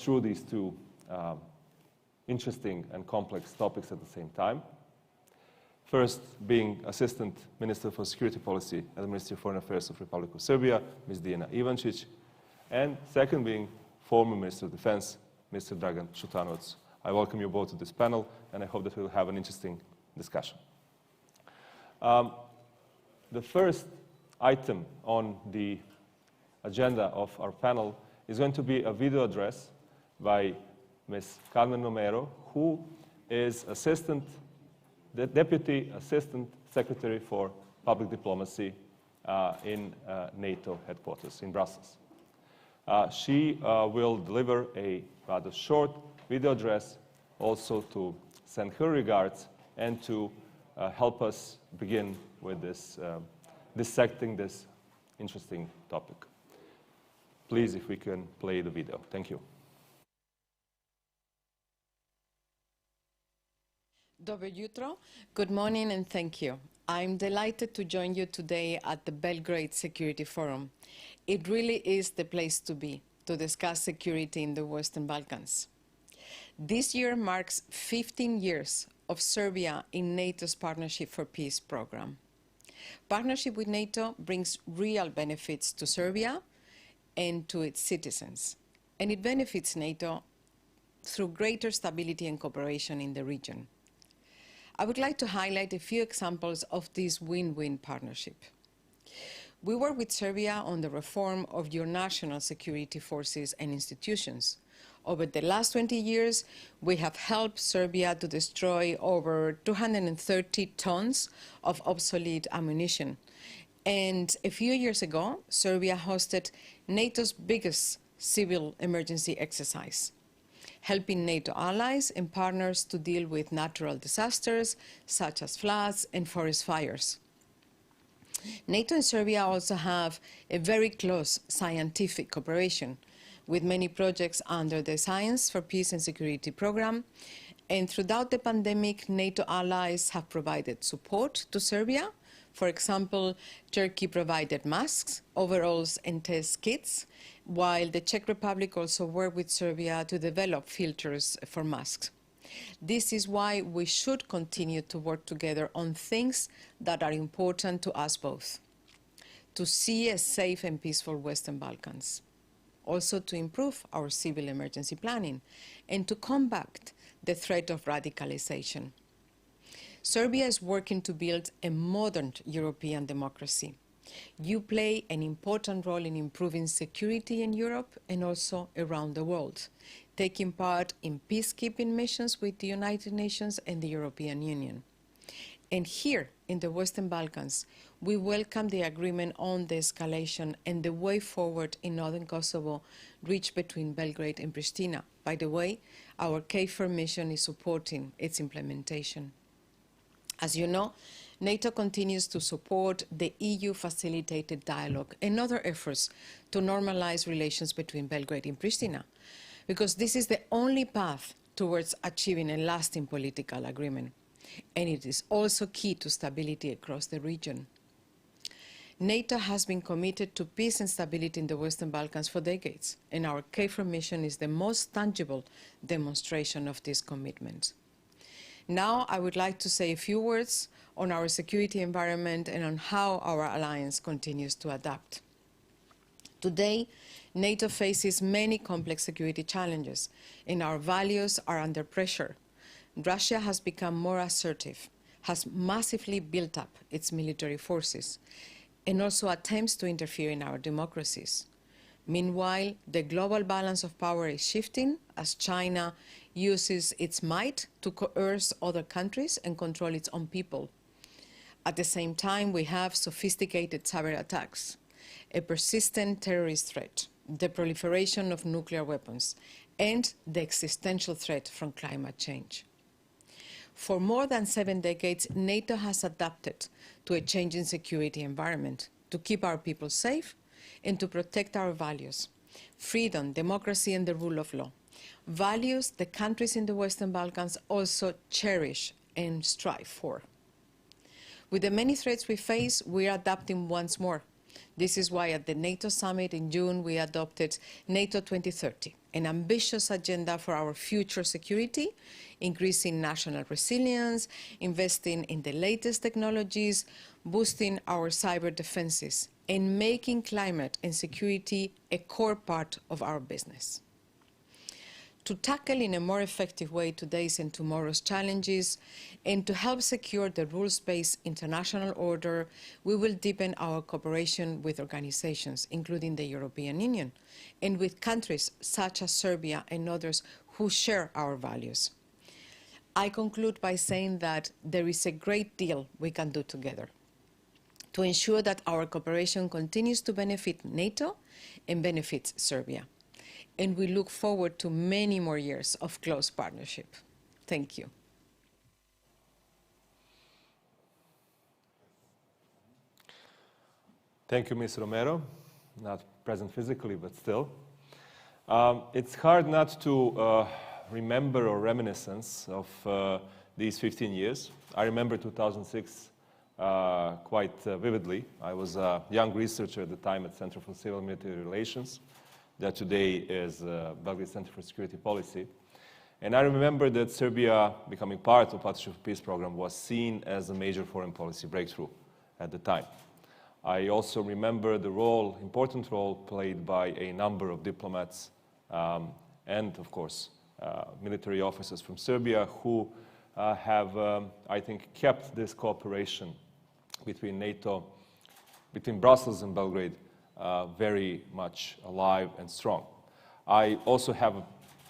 through these two interesting and complex topics at the same time. First, being Assistant Minister for Security Policy at the Ministry of Foreign Affairs of the Republic of Serbia, Ms. Dijana Ivančić, and second, being former Minister of Defense, Mr. Dragan Šutanovac. I welcome you both to this panel, and I hope that we'll have an interesting discussion. The first item on the agenda of our panel is going to be a video address by Ms. Carmen Romero, who is the Deputy Assistant Secretary for Public Diplomacy in NATO headquarters in Brussels. She will deliver a rather short video address also to send her regards and to help us begin with dissecting this interesting topic. Please, if we can play the video. Thank you. Dobro jutro. Good morning and thank you. I'm delighted to join you today at the Belgrade Security Forum. It really is the place to be to discuss security in the Western Balkans. This year marks 15 years of Serbia in NATO's Partnership for Peace program. Partnership with NATO brings real benefits to Serbia and to its citizens, and it benefits NATO through greater stability and cooperation in the region. I would like to highlight a few examples of this win-win partnership. We work with Serbia on the reform of your national security forces and institutions. Over the last 20 years, we have helped Serbia to destroy over 230 tons of obsolete ammunition. And a few years ago, Serbia hosted NATO's biggest civil emergency exercise, helping NATO allies and partners to deal with natural disasters such as floods and forest fires. NATO and Serbia also have a very close scientific cooperation with many projects under the Science for Peace and Security program. And throughout the pandemic, NATO allies have provided support to Serbia. For example, Turkey provided masks, overalls, and test kits, while the Czech Republic also worked with Serbia to develop filters for masks. This is why we should continue to work together on things that are important to us both: to see a safe and peaceful Western Balkans, also to improve our civil emergency planning, and to combat the threat of radicalization. Serbia is working to build a modern European democracy. You play an important role in improving security in Europe and also around the world, taking part in peacekeeping missions with the United Nations and the European Union. And here in the Western Balkans, we welcome the agreement on the escalation and the way forward in northern Kosovo reached between Belgrade and Pristina. By the way, our KFOR mission is supporting its implementation. As you know, NATO continues to support the EU-facilitated dialogue and other efforts to normalize relations between Belgrade and Pristina, because this is the only path towards achieving a lasting political agreement. And it is also key to stability across the region. NATO has been committed to peace and stability in the Western Balkans for decades, and our KFOR mission is the most tangible demonstration of this commitment. Now, I would like to say a few words on our security environment and on how our alliance continues to adapt. Today, NATO faces many complex security challenges, and our values are under pressure. Russia has become more assertive, has massively built up its military forces, and also attempts to interfere in our democracies. Meanwhile, the global balance of power is shifting as China uses its might to coerce other countries and control its own people. At the same time, we have sophisticated cyber attacks, a persistent terrorist threat, the proliferation of nuclear weapons, and the existential threat from climate change. For more than 7 decades, NATO has adapted to a changing security environment to keep our people safe and to protect our values: freedom, democracy, and the rule of law. Values the countries in the Western Balkans also cherish and strive for. With the many threats we face, we are adapting once more This is why at the NATO summit in June, we adopted NATO 2030, an ambitious agenda for our future security, increasing national resilience, investing in the latest technologies, boosting our cyber defenses, and making climate and security a core part of our business. To tackle in a more effective way today's and tomorrow's challenges, and to help secure the rules-based international order, we will deepen our cooperation with organizations, including the European Union, and with countries such as Serbia and others who share our values. I conclude by saying that there is a great deal we can do together to ensure that our cooperation continues to benefit NATO and benefits Serbia. And we look forward to many more years of close partnership. Thank you. Thank you, Ms. Romero. Not present physically, but still. It's hard not to remember or reminiscence of these 15 years. I remember 2006 quite vividly. I was a young researcher at the time at Center for Civil and Military Relations, that today is Belgrade Center for Security Policy. And I remember that Serbia becoming part of the Partnership for Peace program was seen as a major foreign policy breakthrough at the time. I also remember the role, important role, played by a number of diplomats and, of course, military officers from Serbia who have, I think, kept this cooperation between NATO, between Brussels and Belgrade, very much alive and strong. I also have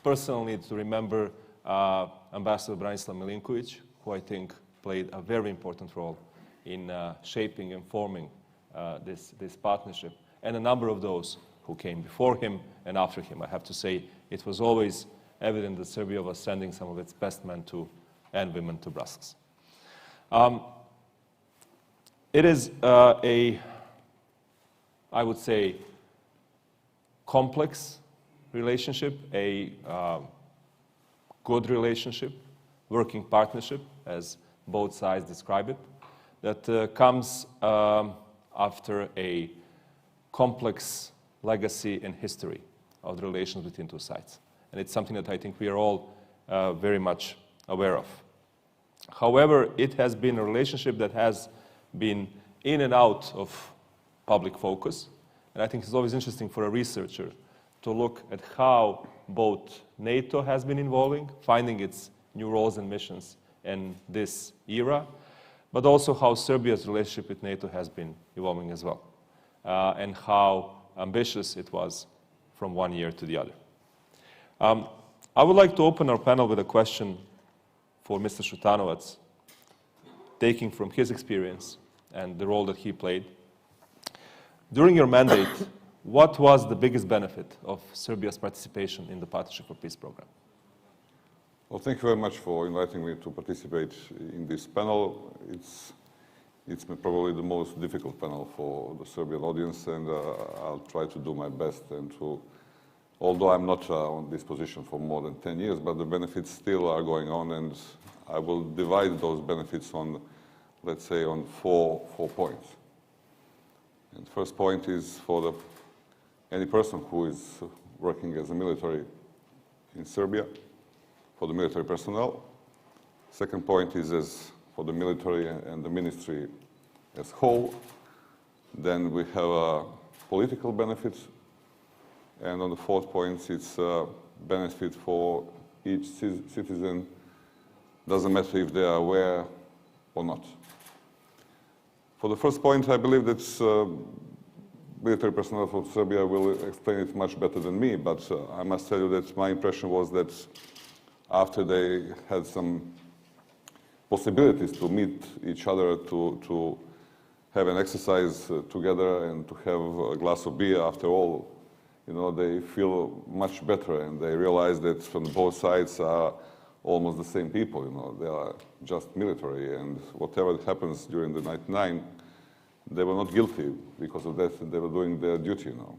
personally to remember Ambassador Branislav Milinkovic, who I think played a very important role in shaping and forming this partnership, and a number of those who came before him and after him. I have to say it was always evident that Serbia was sending some of its best men and women to Brussels. It is I would say, complex relationship, a good relationship, working partnership, as both sides describe it, that comes after a complex legacy and history of the relations between two sides. And it's something that I think we are all very much aware of. However, it has been a relationship that has been in and out of public focus. And I think it's always interesting for a researcher to look at how both NATO has been evolving, finding its new roles and missions in this era, but also how Serbia's relationship with NATO has been evolving as well, and how ambitious it was from one year to the other. I would like to open our panel with a question for Mr. Šutanovac, taking from his experience and the role that he played. During your mandate, what was the biggest benefit of Serbia's participation in the Partnership for Peace program? Well, thank you very much for inviting me to participate in this panel. It's probably the most difficult panel for the Serbian audience, and I'll try to do my best. And although I'm not on this position for more than 10 years, but the benefits still are going on, and I will divide those benefits on, let's say, on four points. And the first point is for any person who is working as a military in Serbia, for the military personnel. Second point is for the military and the ministry as whole. Then we have political benefits. And on the fourth point, it's a benefit for each citizen. Doesn't matter if they are aware or not. For the first point, I believe that military personnel from Serbia will explain it much better than me, but I must tell you that my impression was that after they had some possibilities to meet each other, to have an exercise together and to have a glass of beer after all, you know, they feel much better, and they realize that from both sides are almost the same people, you know, they are just military, and whatever happens during the 99, they were not guilty because of that, they were doing their duty, you know.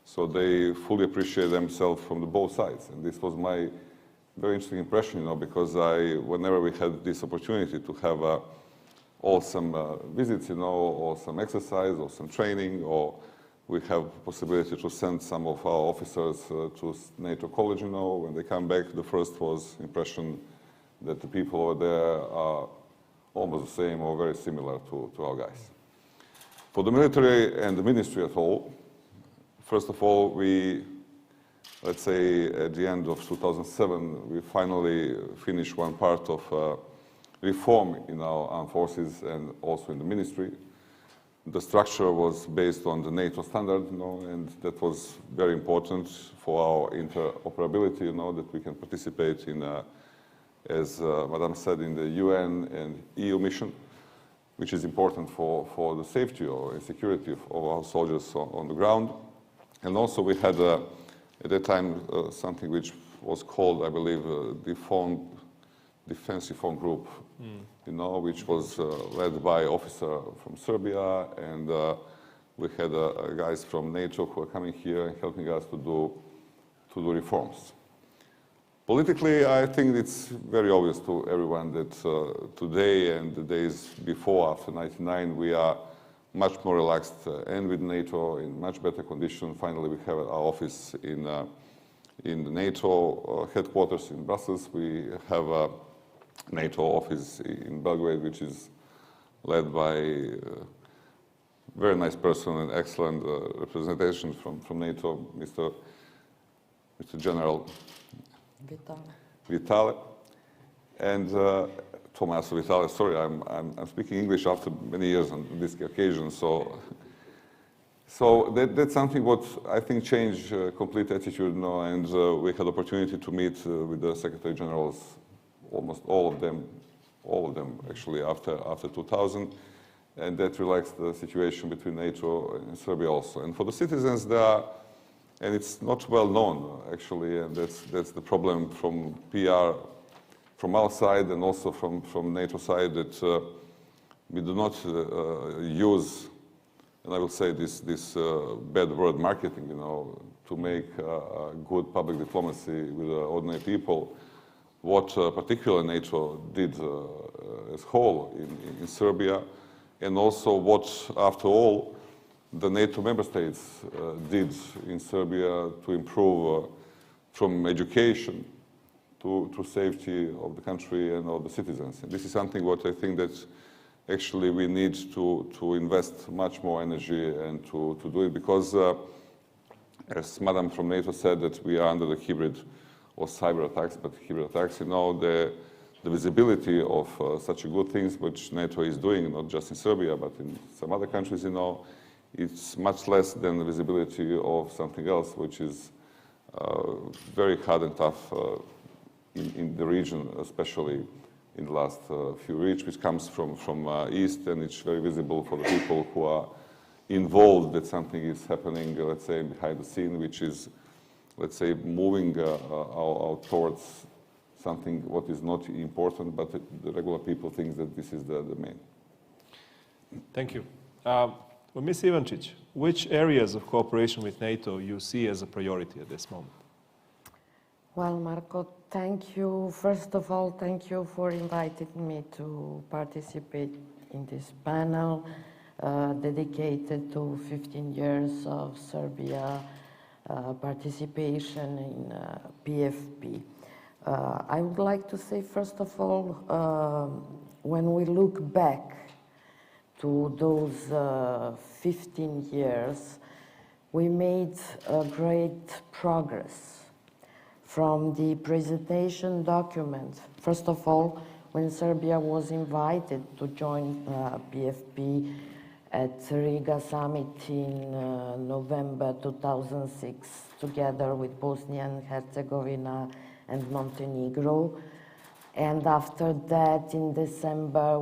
So they fully appreciate themselves from the both sides, and this was my very interesting impression, you know, because whenever we had this opportunity to have or some visits, or some exercise, or some training, or we have possibility to send some of our officers to NATO college, When they come back, the first was impression that the people over there are almost the same or very similar to our guys. For the military and the ministry at all, first of all, let's say at the end of 2007, we finally finished one part of reform in our armed forces and also in the ministry. The structure was based on the NATO standard, and that was very important for our interoperability, that we can participate in, as Madame said, in the UN and EU mission, which is important for the safety or security of our soldiers on the ground. And also we had, at that time, something which was called, I believe, Defense Reform Group, which was led by an officer from Serbia, and we had guys from NATO who are coming here and helping us to do reforms. Politically, I think it's very obvious to everyone that today and the days before, after 1999, we are much more relaxed and with NATO in much better condition. Finally, we have our office in the NATO headquarters in Brussels. We have a NATO office in Belgrade, which is led by a very nice person and excellent representation from NATO, Mr. General Vitale. And Tomas Vitale, sorry, I'm speaking English after many years on this occasion, so that's something what I think changed complete attitude, and we had opportunity to meet with the Secretary Generals, almost all of them actually after 2000, and that relaxed the situation between NATO and Serbia also. And for the citizens there, and it's not well known actually, and that's the problem from PR, from our side and also from NATO side, that we do not use, and I will say this bad word, marketing, to make good public diplomacy with ordinary people. What particularly NATO did as whole in Serbia, and also what, after all, the NATO member states did in Serbia to improve from education to safety of the country and of the citizens. And this is something what I think that actually we need to invest much more energy and to do it, because as Madam from NATO said, that we are under the hybrid or cyber attacks, but hybrid attacks, the visibility of such a good things which NATO is doing, not just in Serbia, but in some other countries, it's much less than the visibility of something else, which is very hard and tough in the region, especially in the last few weeks, which comes from east, and it's very visible for the people who are involved that something is happening, let's say, behind the scene, which is, let's say, moving towards something what is not important, but the regular people think that this is the main. Thank you. Well, Ms. Ivančić, which areas of cooperation with NATO you see as a priority at this moment? Well, Marco, thank you. First of all, thank you for inviting me to participate in this panel dedicated to 15 years of Serbia participation in PFP. I would like to say, first of all, when we look back to those 15 years, we made great progress from the presentation document. First of all, when Serbia was invited to join PFP at Riga summit in November 2006, together with Bosnia and Herzegovina and Montenegro. And after that, in December,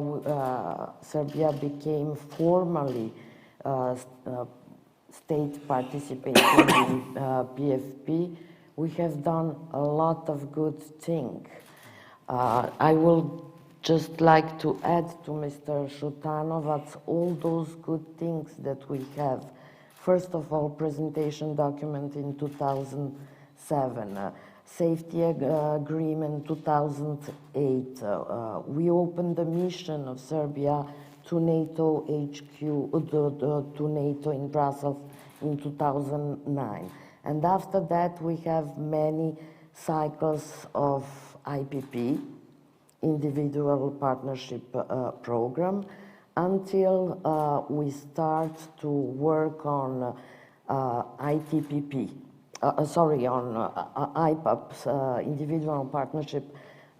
Serbia became formally state participating in PFP. We have done a lot of good things. I will just like to add to Mr. Shutanovac all those good things that we have. First of all, presentation document in 2007. Safety Agreement 2008. We opened the mission of Serbia to NATO HQ, to NATO in Brussels in 2009. And after that, we have many cycles of IPP, Individual Partnership Program, until we start to work on ITPP, on IPAP, Individual Partnership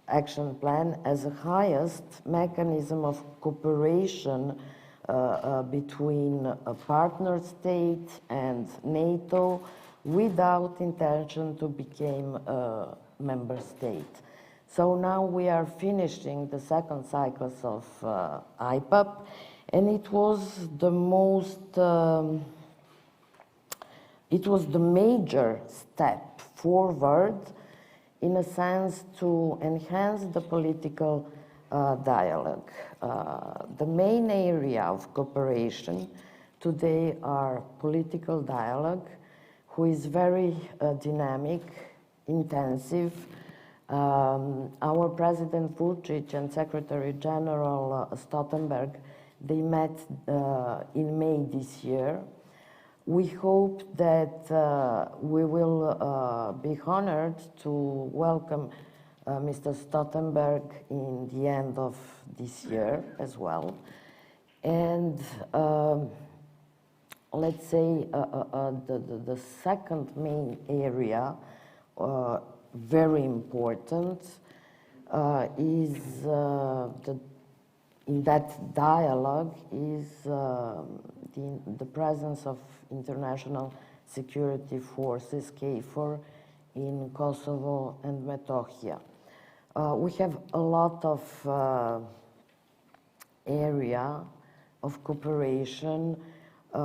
Action Plan, as the highest mechanism of cooperation between a partner state and NATO without intention to become a member state. So now we are finishing the second cycles of IPAP, and it was the most, it was the major step forward in a sense to enhance the political dialogue. The main area of cooperation today are political dialogue, who is very dynamic, intensive. Our President Vucic and Secretary General Stoltenberg, they met in May this year. We hope that we will be honored to welcome Mr. Stoltenberg in the end of this year as well. And let's say the second main area, very important, is in that dialogue is the presence of international security forces, KFOR, in Kosovo and Metohija. We have a lot of area of cooperation who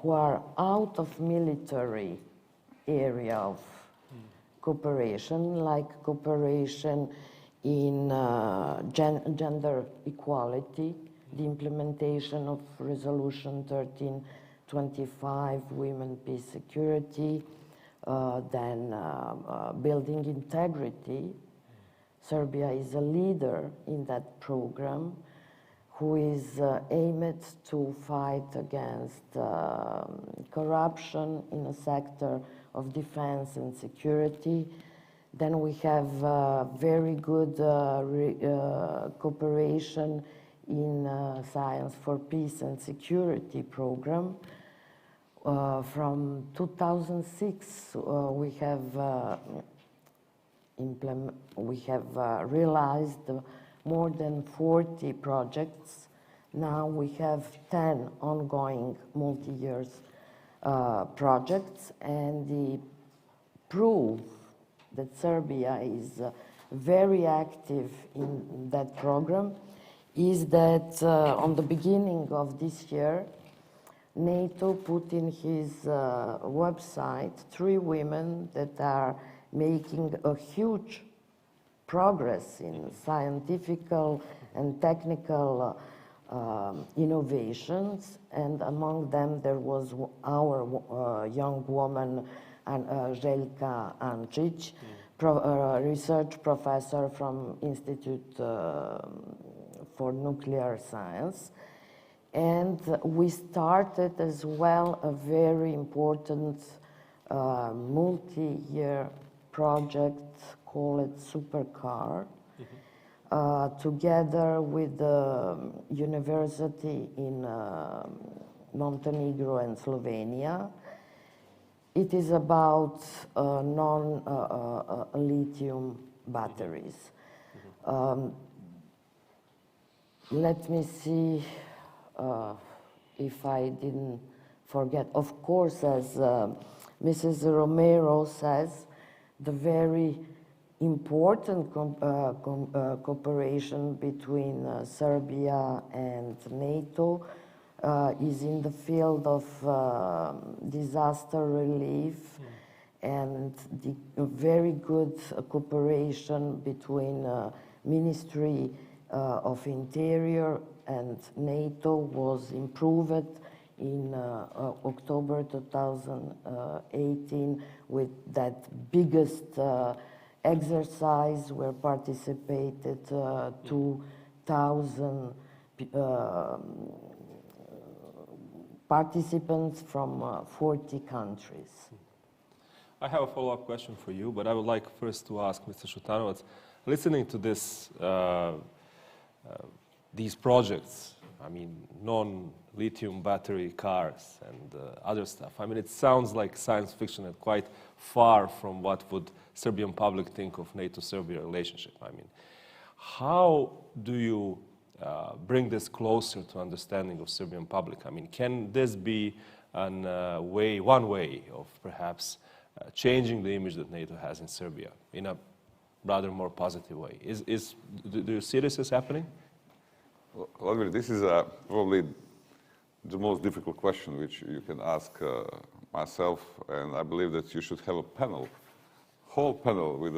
are out of military area of cooperation, like cooperation in gender equality, the implementation of Resolution 1325, Women, Peace, Security, then building integrity. Serbia is a leader in that program, who is aimed to fight against corruption in the sector of defense and security. Then we have very good cooperation in Science for Peace and Security program. From 2006, we have realized more than 40 projects. Now we have 10 ongoing multi-year projects, and the proof that Serbia is very active in that program is that on the beginning of this year, NATO put in his website 3 women that are making a huge progress in scientific and technical innovations, and among them there was our young woman, Željka Ančić, research professor from Institute for Nuclear Science. And we started as well a very important multi-year project called Supercar, together with the university in Montenegro and Slovenia. It is about non-lithium batteries. Let me see if I didn't forget. Of course, as Mrs. Romero says, the very important cooperation between Serbia and NATO is in the field of disaster relief, and the very good cooperation between Ministry of Interior and NATO was improved in October 2018 with that biggest exercise where participated 2,000 participants from 40 countries. I have a follow-up question for you, but I would like first to ask Mr. Šutanovac, listening to this, these projects, I mean, non-lithium battery cars and other stuff, I mean, it sounds like science fiction and quite far from what would Serbian public think of NATO-Serbia relationship. I mean, how do you bring this closer to understanding of Serbian public? I mean, can this be one way of perhaps changing the image that NATO has in Serbia in a rather more positive way? Do you see this as happening? Well, this is probably the most difficult question which you can ask myself, and I believe that you should have a panel, whole panel with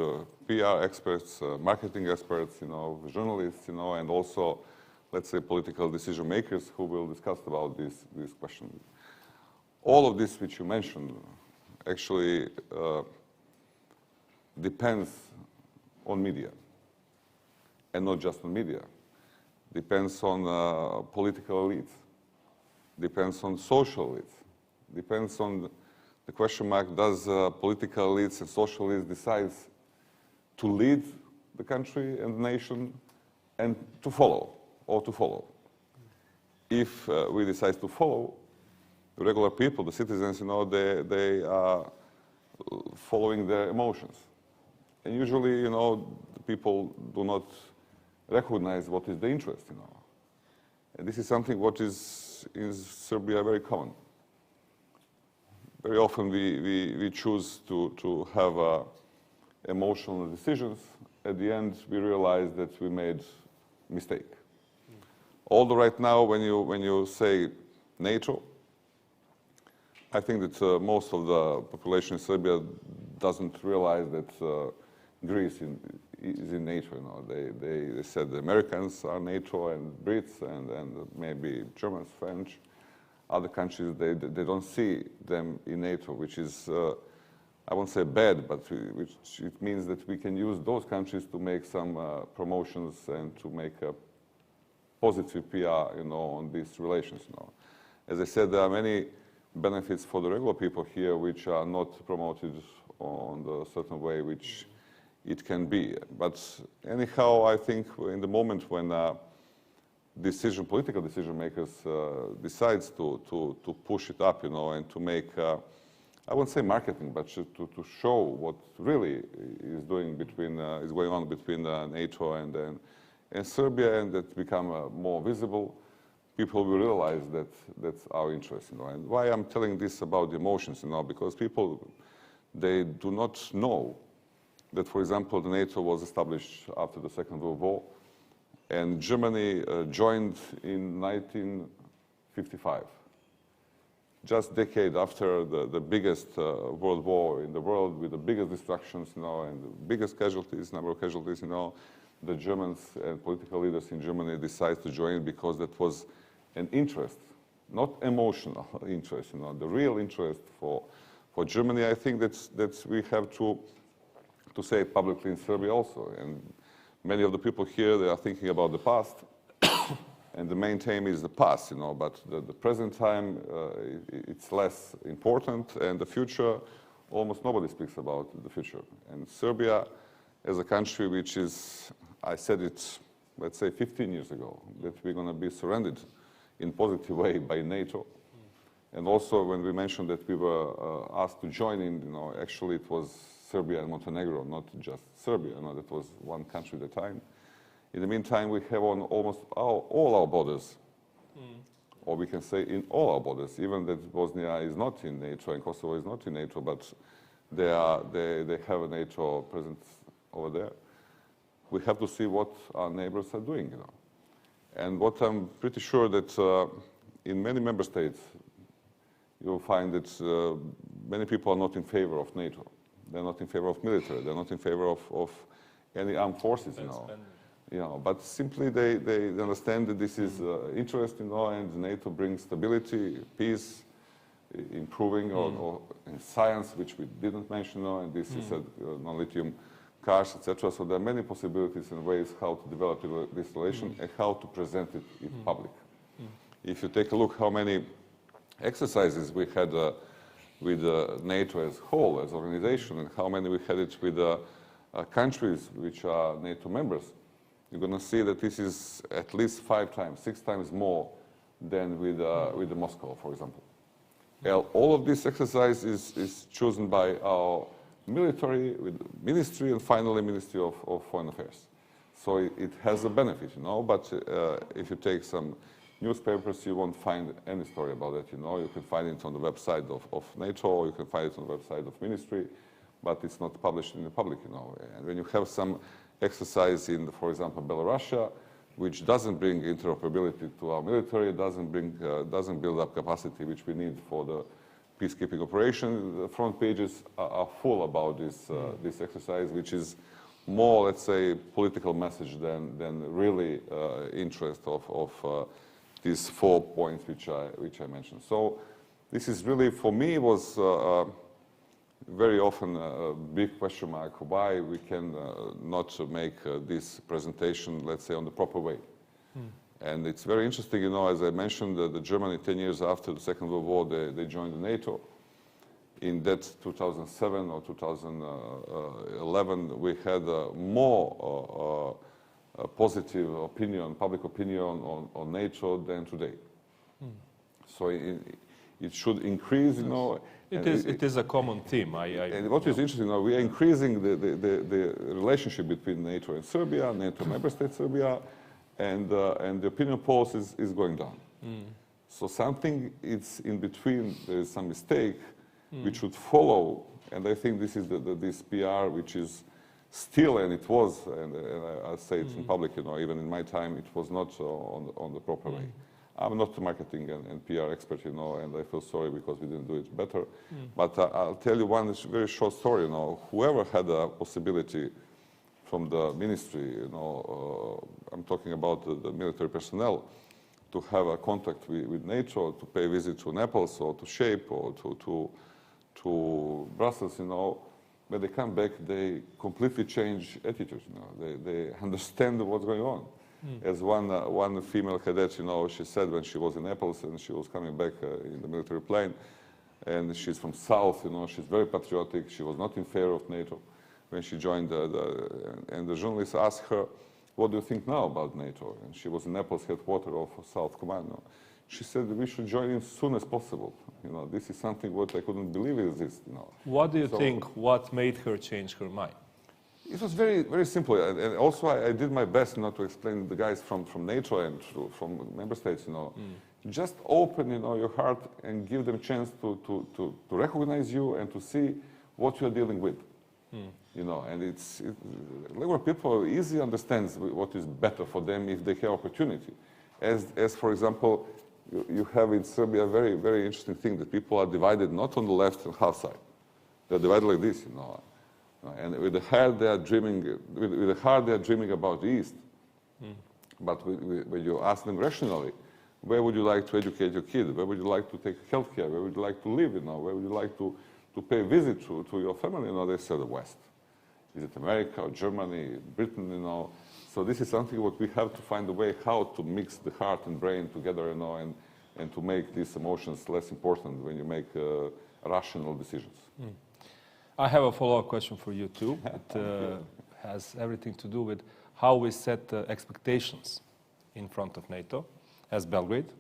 PR experts, marketing experts, journalists, and also, let's say, political decision makers who will discuss about this question. All of this which you mentioned actually depends on media, and not just on media. Depends on political elites, depends on social elites, depends on the question mark, does political elites and social elites decide to lead the country and the nation and to follow, or to follow. If we decide to follow, the regular people, the citizens, they are following their emotions. And usually, the people do not recognize what is the interest, And this is something what is in Serbia very common. Very often we choose to have emotional decisions. At the end, we realize that we made a mistake. Although right now, when you say NATO, I think that most of the population in Serbia doesn't realize that Greece is in NATO. They said the Americans are NATO and Brits and maybe Germans, French, other countries. They don't see them in NATO, which is I won't say bad, but which it means that we can use those countries to make some promotions and to make a positive PR, on these relations. As I said, there are many benefits for the regular people here which are not promoted on the certain way which it can be. But anyhow, I think in the moment when political decision makers decides to push it up, and to make, I won't say marketing, but to show what really is going on between NATO and Serbia, and that become more visible, people will realize that that's our interest, And why I'm telling this about the emotions, because people, they do not know that, for example, the NATO was established after the Second World War, and Germany joined in 1955, just a decade after the biggest world war in the world, with the biggest destructions, and the biggest number of casualties, the Germans and political leaders in Germany decided to join because that was an interest, not emotional interest, the real interest for Germany. I think that we have to say publicly in Serbia also. And many of the people here, they are thinking about the past, and the main theme is the past, but the present time, it's less important, and the future, almost nobody speaks about the future. And Serbia, as a country which is, I said it, let's say 15 years ago, that we're going to be surrendered in positive way by NATO. And also when we mentioned that we were asked to join in, actually it was Serbia and Montenegro, not just Serbia, that was one country at a time. In the meantime, we have on almost all our borders, or we can say in all our borders, even that Bosnia is not in NATO and Kosovo is not in NATO, but they have a NATO presence over there. We have to see what our neighbors are doing, And what I'm pretty sure that in many member states, you'll find that many people are not in favor of NATO. They're not in favor of military. They're not in favor of any armed forces, You know, but simply they understand that this is interest, you know, and NATO brings stability, peace, improving or in science, which we didn't mention, you know, and this is non-lithium cars, etc. So there are many possibilities and ways how to develop this relation and how to present it in public. If you take a look how many exercises we had with NATO as whole, as organization, and how many we had it with countries which are NATO members, you're going to see that this is at least 5 times, 6 times more than with the Moscow, for example. All of this exercise is chosen by our military, with ministry, and finally Ministry of Foreign Affairs. So it has a benefit, you know, but if you take some newspapers, you won't find any story about it, you know. You can find it on the website of NATO, or you can find it on the website of ministry, but it's not published in the public, you know. And when you have some exercise in, for example, Belarus, which doesn't bring interoperability to our military, doesn't build up capacity which we need for the peacekeeping operation, the front pages are full about this exercise, which is more, let's say, political message than really interest of these 4 points which I mentioned. So this is really, for me, was very often a big question mark why we can not make this presentation, let's say, on the proper way. And it's very interesting, you know, as I mentioned, the Germany 10 years after the Second World War, they joined the NATO. In that 2007 or 2011, we had more positive opinion, public opinion on NATO than today. So it should increase, you know. It is a common theme. And what is interesting now, we are increasing the relationship between NATO and Serbia, NATO member state Serbia, and the opinion polls is going down. So something is in between, there is some mistake which should follow, and I think this is this PR which is still, and it was, and I say it in public, you know, even in my time, it was not on the proper way. I'm not a marketing and PR expert, you know, and I feel sorry because we didn't do it better. But I'll tell you one very short story, you know. Whoever had a possibility from the ministry, you know, I'm talking about the military personnel, to have a contact with NATO, to pay a visit to Naples or to Shape or to Brussels, you know, when they come back, they completely change attitudes, you know. They understand what's going on. As one female cadet, you know, she said when she was in Naples and she was coming back in the military plane, and she's from South, you know, she's very patriotic, she was not in favor of NATO when she joined, and the journalist asked her, what do you think now about NATO? And she was in Naples headquarters of South Command. You know. She said we should join in as soon as possible. You know, this is something what I couldn't believe exists. You know. What do you think? What made her change her mind? It was very, very simple, and also I did my best, you know, to explain the guys from NATO and from member states. You know, just open, you know, your heart and give them a chance to recognize you and to see what you are dealing with. You know, and Labour people easily understands what is better for them if they have opportunity. As for example, you have in Serbia a very, very interesting thing that people are divided not on the left and half side. They're divided like this, you know. And with the heart they are dreaming. With the heart they are dreaming about the East. But when you ask them rationally, where would you like to educate your kid? Where would you like to take health care? Where would you like to live? You know, where would you like to pay a visit to your family? You know, they say the West. Is it America or Germany, Britain? You know, so this is something what we have to find a way how to mix the heart and brain together, you know, and to make these emotions less important when you make rational decisions. I have a follow-up question for you too. It has everything to do with how we set expectations in front of NATO as Belgrade,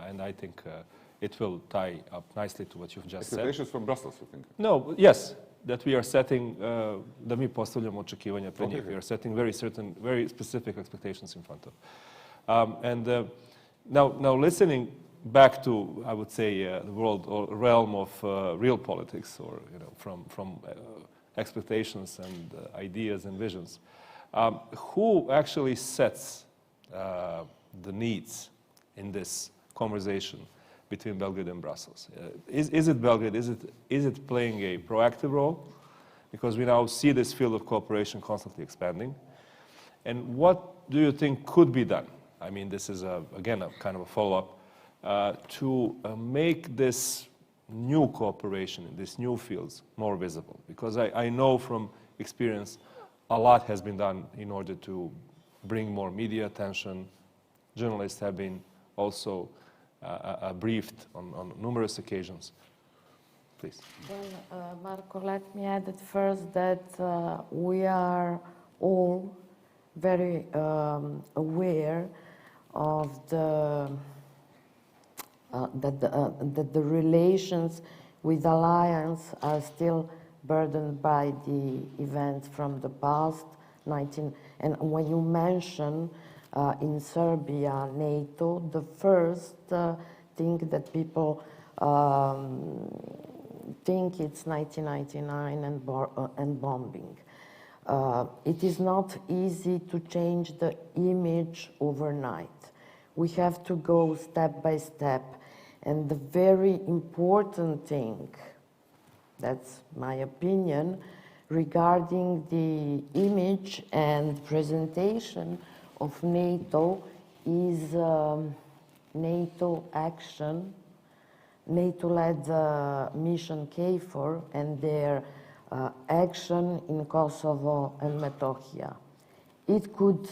and I think it will tie up nicely to what you've just said. Expectations from Brussels, you think? No, yes, that we are setting, da mi postavljamo očekivanja pred njih. We are setting very specific expectations in front of. Now listening back to, I would say, the world or realm of real politics, or you know, from expectations and ideas and visions, who actually sets the needs in this conversation between Belgrade and Brussels? Is it Belgrade? Is it playing a proactive role? Because we now see this field of cooperation constantly expanding. And what do you think could be done? I mean, this is, again, a kind of a follow-up to make this new cooperation in these new fields more visible. Because I know from experience a lot has been done in order to bring more media attention. Journalists have been also briefed on numerous occasions. Please. Well, Marco, let me add at first that we are all very aware of that the relations with alliance are still burdened by the events from the past. And when you mention in Serbia NATO, the first thing that people think it's 1999 and bombing. It is not easy to change the image overnight. We have to go step by step. And the very important thing, that's my opinion, regarding the image and presentation of NATO is NATO action, NATO-led mission KFOR and their action in Kosovo and Metohija. It could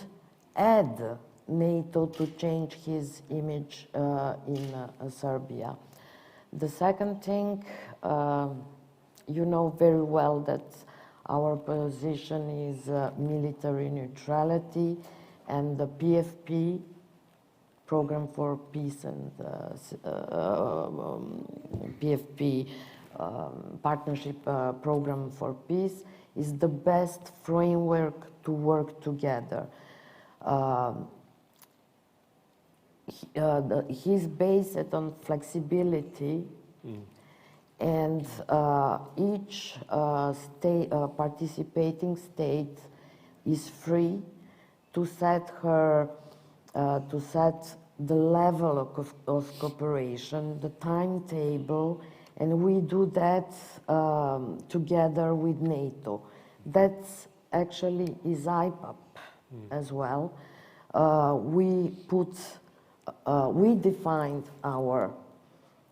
add NATO to change his image in Serbia. The second thing, you know very well that our position is military neutrality, and the PFP, Program for Peace and PFP, Partnership Program for Peace, is the best framework to work together. He's based on flexibility, and each participating state is free to set the level of cooperation, the timetable, and we do that together with NATO. That's actually is IPAP as well. We defined our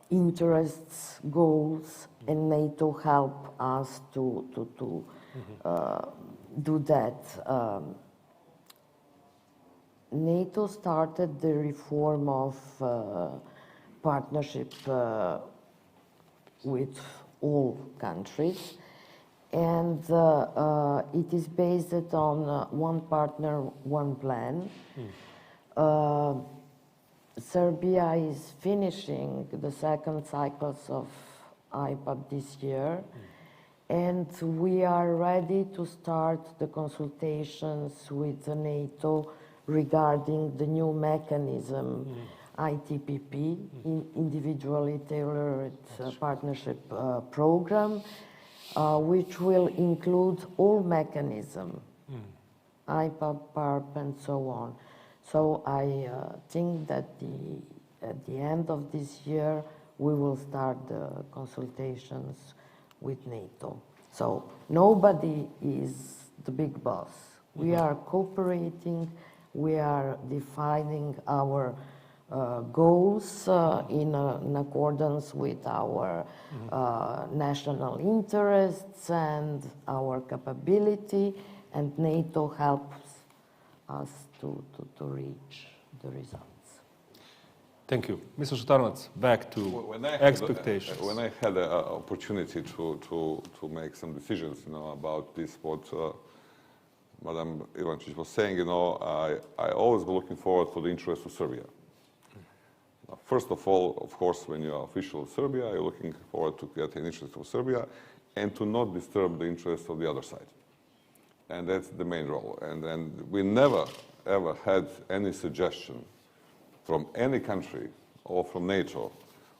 interests, goals, and NATO help us to do that. NATO started the reform of partnership with all countries, and it is based on one partner, one plan. Serbia is finishing the second cycles of IPAP this year, and we are ready to start the consultations with the NATO regarding the new mechanism, ITPP, individually tailored partnership program, which will include all mechanisms, IPAP, PARP, and so on. So I think that at the end of this year, we will start the consultations with NATO. So nobody is the big boss. We are cooperating, we are defining our goals in accordance with our national interests and our capability, and NATO helps us to reach the results. Thank you. Mr. Šutanovac, back to expectations. When I had an opportunity to make some decisions, about this, what Madam Ivančić was saying, I always was looking forward to the interest of Serbia. First of all, of course, when you are official of Serbia, you're looking forward to get an interest of Serbia and to not disturb the interest of the other side. And that's the main role. And we never, ever had any suggestion from any country or from NATO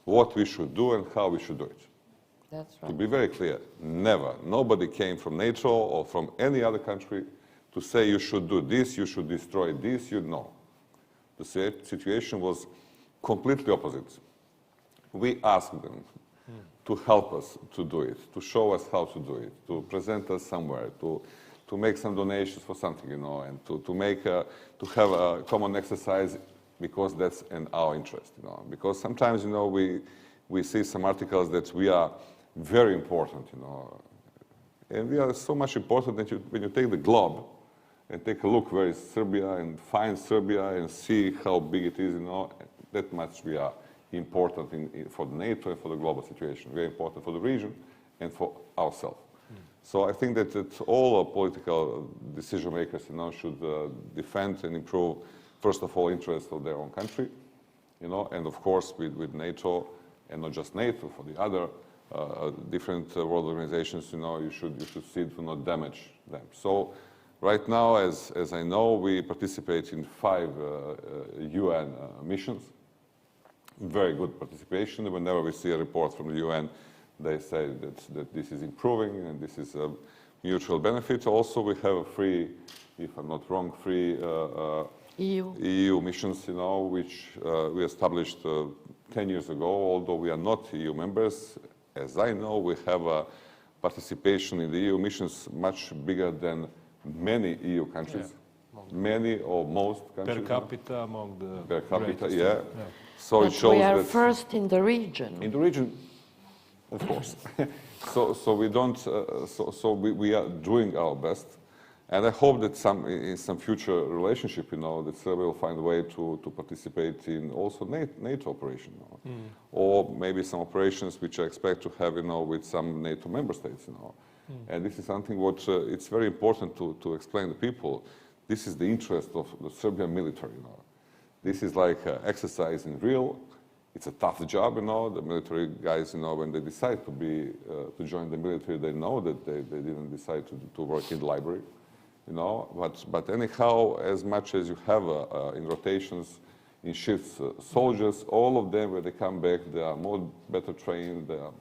what we should do and how we should do it. That's right. To be very clear, never. Nobody came from NATO or from any other country to say you should do this, you should destroy this, no. The situation was completely opposite. We asked them to help us to do it, to show us how to do it, to present us somewhere, to to make some donations for something, you know, and to have a common exercise because that's in our interest, you know. Because sometimes, you know, we see some articles that we are very important, you know, and we are so much important that when you take the globe and take a look where is Serbia and find Serbia and see how big it is, you know, that much we are important for the NATO and for the global situation. We are important for the region and for ourselves. So I think that all our political decision makers, you know, should defend and improve, first of all, interests of their own country, you know, and of course with NATO, and not just NATO, for the other different world organizations, you know, you should see to not damage them. So right now, as I know, we participate in 5 UN missions. Very good participation. Whenever we see a report from the UN, they say that this is improving and this is a mutual benefit. Also, we have a free, if I'm not wrong, free EU missions, you know, which we established 10 years ago. Although we are not EU members, as I know, we have a participation in the EU missions much bigger than many EU countries. Yeah. Many or most countries. Per capita among the per capita, greatest. yeah. So but it shows we are that first in the region. in the region, of course. so we don't. So we are doing our best, and I hope that in some future relationship, you know, that Serbia will find a way to participate in also NATO operation, you know? Or maybe some operations which I expect to have, you know, with some NATO member states, you know. And this is something what it's very important to explain to people. This is the interest of the Serbian military, you know. This is like exercise in real. It's a tough job, you know. The military guys, you know, when they decide to join the military, they know that they didn't decide to work in the library, you know. But anyhow, as much as you have in rotations, in shifts, soldiers, all of them, when they come back, they are better trained, they are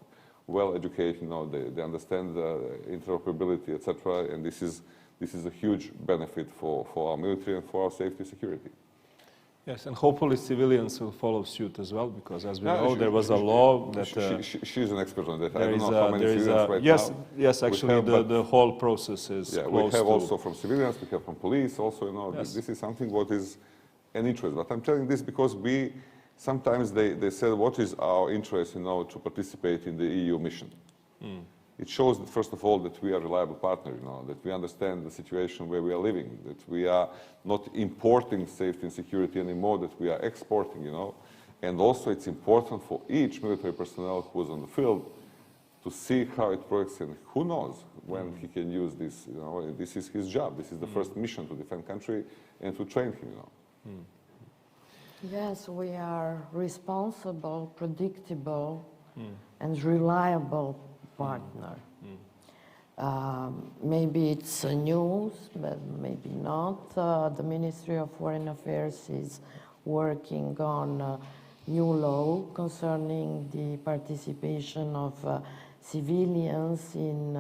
well educated, you know, they understand interoperability, etc. And this is a huge benefit for our military and for our safety security. Yes, and hopefully civilians will follow suit as well, because as we know, there was a law that... she's an expert on that. I don't know how many civilians right now. Yes, actually, the whole process is close we have also from civilians, we have from police also, you know, yes. This is something what is an interest. But I'm telling this because sometimes they said, what is our interest, you know, to participate in the EU mission? It shows that, first of all, that we are a reliable partner, you know, that we understand the situation where we are living, that we are not importing safety and security anymore, that we are exporting, you know. And also it's important for each military personnel who's on the field to see how it works, and who knows when he can use this, you know. This is his job. This is the first mission, to defend country and to train him, you know. Yes, we are responsible, predictable, and reliable partner. Maybe it's news, but maybe not. The Ministry of Foreign Affairs is working on a new law concerning the participation of civilians in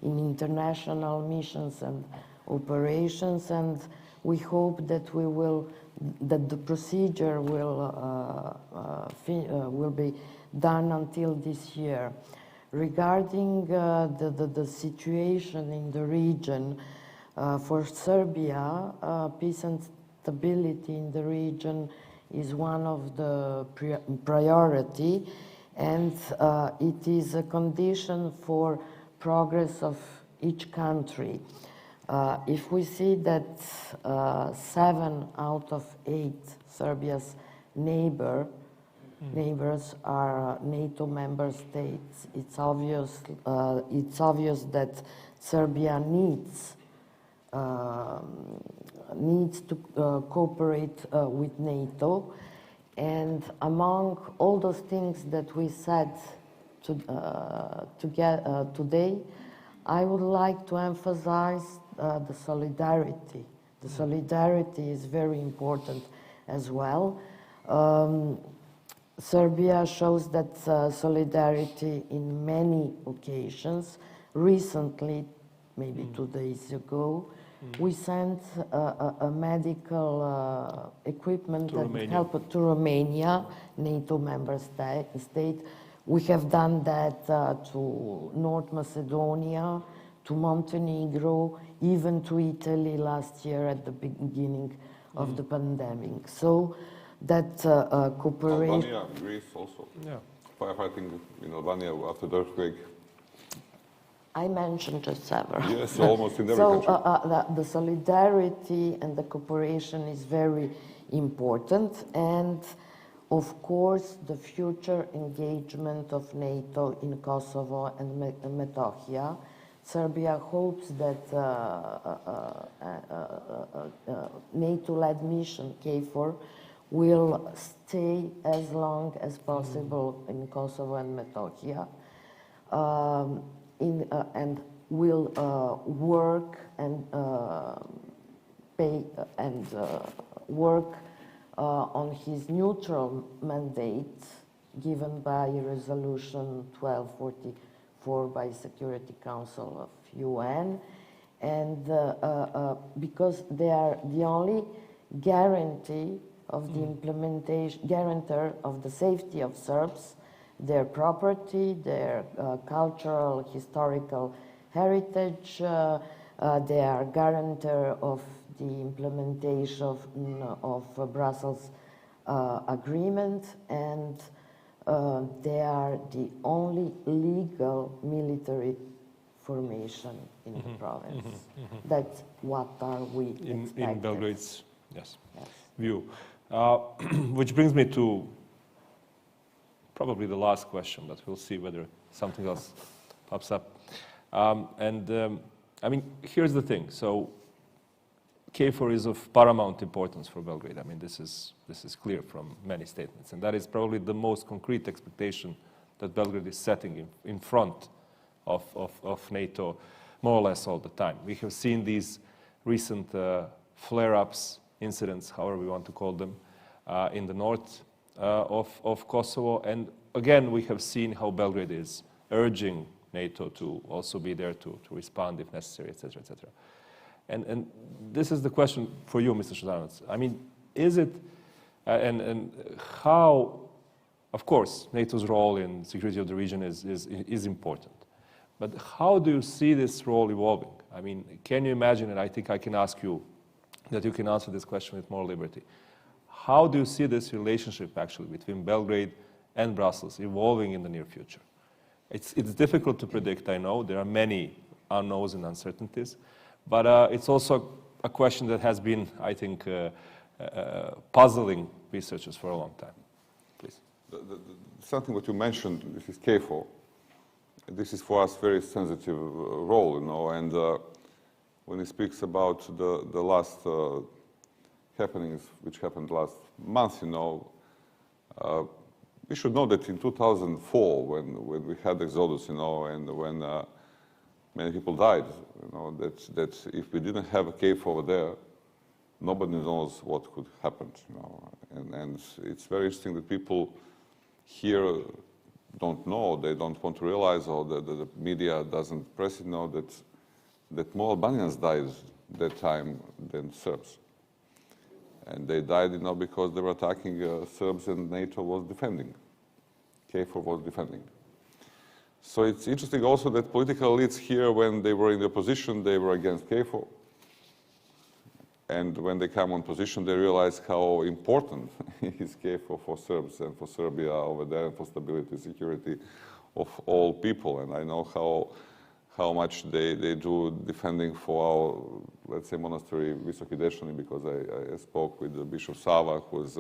international missions and operations, and we hope that the procedure will be done until this year. Regarding the situation in the region, for Serbia, peace and stability in the region is one of the priority, and it is a condition for progress of each country. If we see that 7 out of 8 Serbia's neighbors are NATO member states, it's obvious that Serbia needs to cooperate with NATO. And among all those things that we said today, I would like to emphasize the solidarity. The solidarity is very important as well. Serbia shows that solidarity in many occasions. Recently, maybe 2 days ago, we sent a medical equipment and help to Romania, NATO member state. We have done that to North Macedonia, to Montenegro, even to Italy last year at the beginning of the pandemic. So that cooperation... Albania, Greece also. Yeah. Firefighting in Albania after the earthquake. I mentioned just several. Yes, almost in every so country. the solidarity and the cooperation is very important, and of course the future engagement of NATO in Kosovo and Metohija. Serbia hopes that NATO-led mission KFOR will stay as long as possible in Kosovo and Metohija. And will work and work on his neutral mandate given by Resolution 1244 by Security Council of UN, and because they are the only guarantee of the implementation, guarantor of the safety of Serbs, their property, their cultural, historical heritage. They are guarantor of the implementation of Brussels agreement, and they are the only legal military formation in the province. That's what are we expected. In Belgrade's Yes. view. Which brings me to probably the last question, but we'll see whether something else pops up. I mean, here's the thing. So KFOR is of paramount importance for Belgrade. I mean, this is clear from many statements. And that is probably the most concrete expectation that Belgrade is setting in front of NATO more or less all the time. We have seen these recent flare-ups, incidents, however we want to call them, in the north of Kosovo. And again, we have seen how Belgrade is urging NATO to also be there to respond if necessary, et cetera, et cetera. And this is the question for you, Mr. Šutanovac. I mean, is it, and how, of course, NATO's role in security of the region is important. But how do you see this role evolving? I mean, can you imagine, and I think I can ask you, that you can answer this question with more liberty. How do you see this relationship actually between Belgrade and Brussels evolving in the near future? It's difficult to predict, I know. There are many unknowns and uncertainties. But it's also a question that has been, I think, puzzling researchers for a long time. Please. Something what you mentioned, this is KFOR. This is for us very sensitive role, you know, and when he speaks about the last happenings which happened last month, you know, we should know that in 2004, when we had Exodus, you know, and when many people died, you know, that if we didn't have a KFOR over there, nobody knows what could happen, you know, and it's very interesting that people here don't know, they don't want to realize, or the media doesn't press it, know that more Albanians died that time than Serbs. And they died, you know, because they were attacking Serbs and NATO was defending. KFOR was defending. So it's interesting also that political elites here, when they were in the opposition, they were against KFOR. And when they come on position, they realize how important is KFOR for Serbs and for Serbia over there, and for stability and security of all people. And I know how much they do defending for our, let's say, monastery, Visoki Dešani, because I spoke with Bishop Sava, who is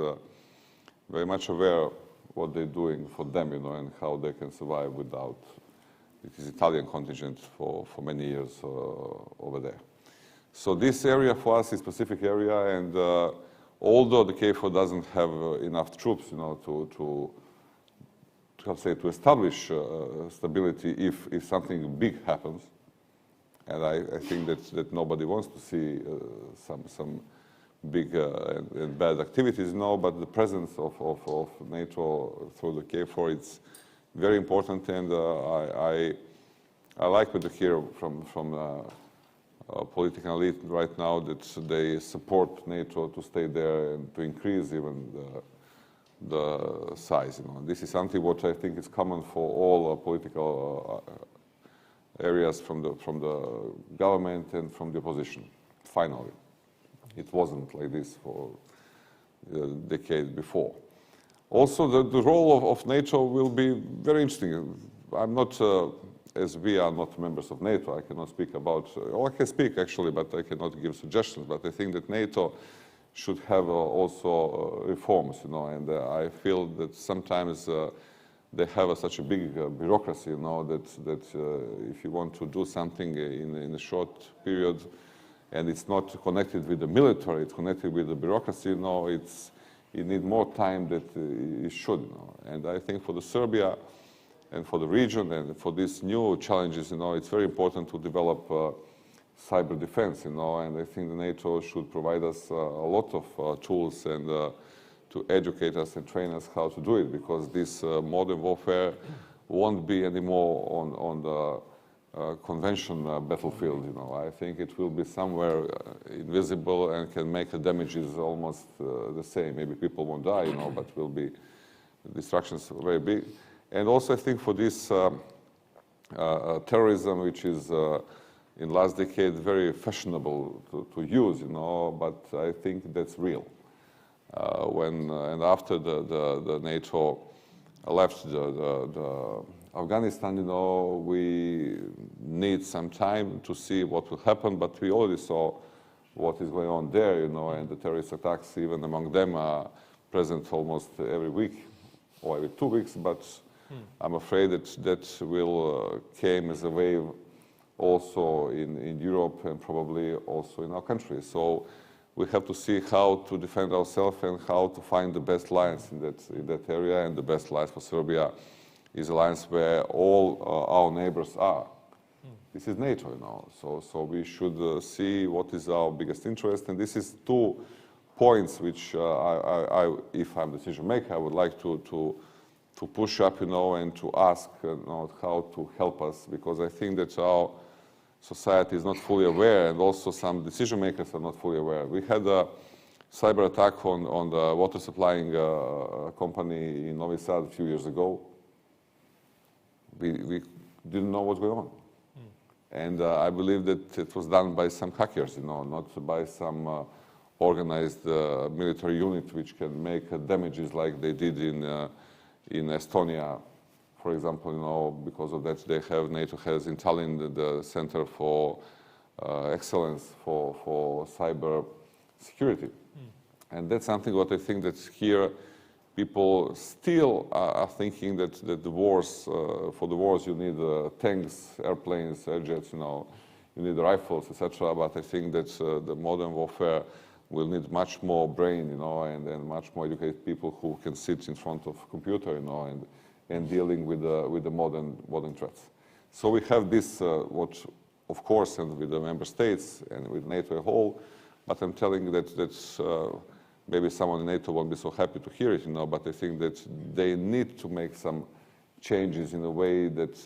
very much aware what they're doing for them, you know, and how they can survive without it is Italian contingent for many years over there. So this area for us is a specific area, and although the KFOR doesn't have enough troops, you know, to establish stability if something big happens, and I think that nobody wants to see some big and bad activities, no, but the presence of NATO through the KFOR, it's very important, and I like what to hear from political elite right now that they support NATO to stay there and to increase even the size. You know, this is something what I think is common for all political areas from the government and from the opposition, finally. It wasn't like this for a decade before. Also, the role of NATO will be very interesting. I'm not, as we are not members of NATO, I cannot speak about, or I can speak actually, but I cannot give suggestions, but I think that NATO should have also reforms, you know, and I feel that sometimes they have such a big bureaucracy, you know, that if you want to do something in a short period and it's not connected with the military, it's connected with the bureaucracy, you know, you need more time than it should, you know. And I think for the Serbia and for the region and for these new challenges, you know, it's very important to develop cyber defense, you know, and I think the NATO should provide us a lot of tools and to educate us and train us how to do it, because this modern warfare won't be anymore on the conventional battlefield, you know. I think it will be somewhere invisible and can make the damages almost the same. Maybe people won't die, you know, but will be destructions very big. And also I think for this terrorism, which is in last decade very fashionable to use, you know, but I think that's real. And after the NATO left the Afghanistan, you know, we need some time to see what will happen, but we already saw what is going on there, you know, and the terrorist attacks, even among them, are present almost every week or every 2 weeks, but I'm afraid that will came as a wave also in Europe and probably also in our country. So we have to see how to defend ourselves and how to find the best lines in that area, and the best lines for Serbia is a lines where all our neighbors are. This is NATO, you know, so we should see what is our biggest interest, and this is 2 points which if I'm decision maker, I would like to push up, you know, and to ask, you know, how to help us, because I think that our society is not fully aware, and also some decision makers are not fully aware. We had a cyber attack on the water supplying company in Novi Sad a few years ago. We didn't know what's going on. And I believe that it was done by some hackers, you know, not by some organized military unit which can make damages like they did in Estonia, for example, you know. Because of that, NATO has in Tallinn the Center for Excellence for Cyber Security. And that's something what I think that here people still are thinking that the wars, for the wars you need tanks, airplanes, air jets, you know, you need rifles, etc. But I think that the modern warfare will need much more brain, you know, and much more educated people who can sit in front of computer, you know, and dealing with the modern threats. So we have this, what, of course, and with the member states and with NATO as a whole. But I'm telling you that maybe someone in NATO won't be so happy to hear it, you know. But I think that they need to make some changes in a way that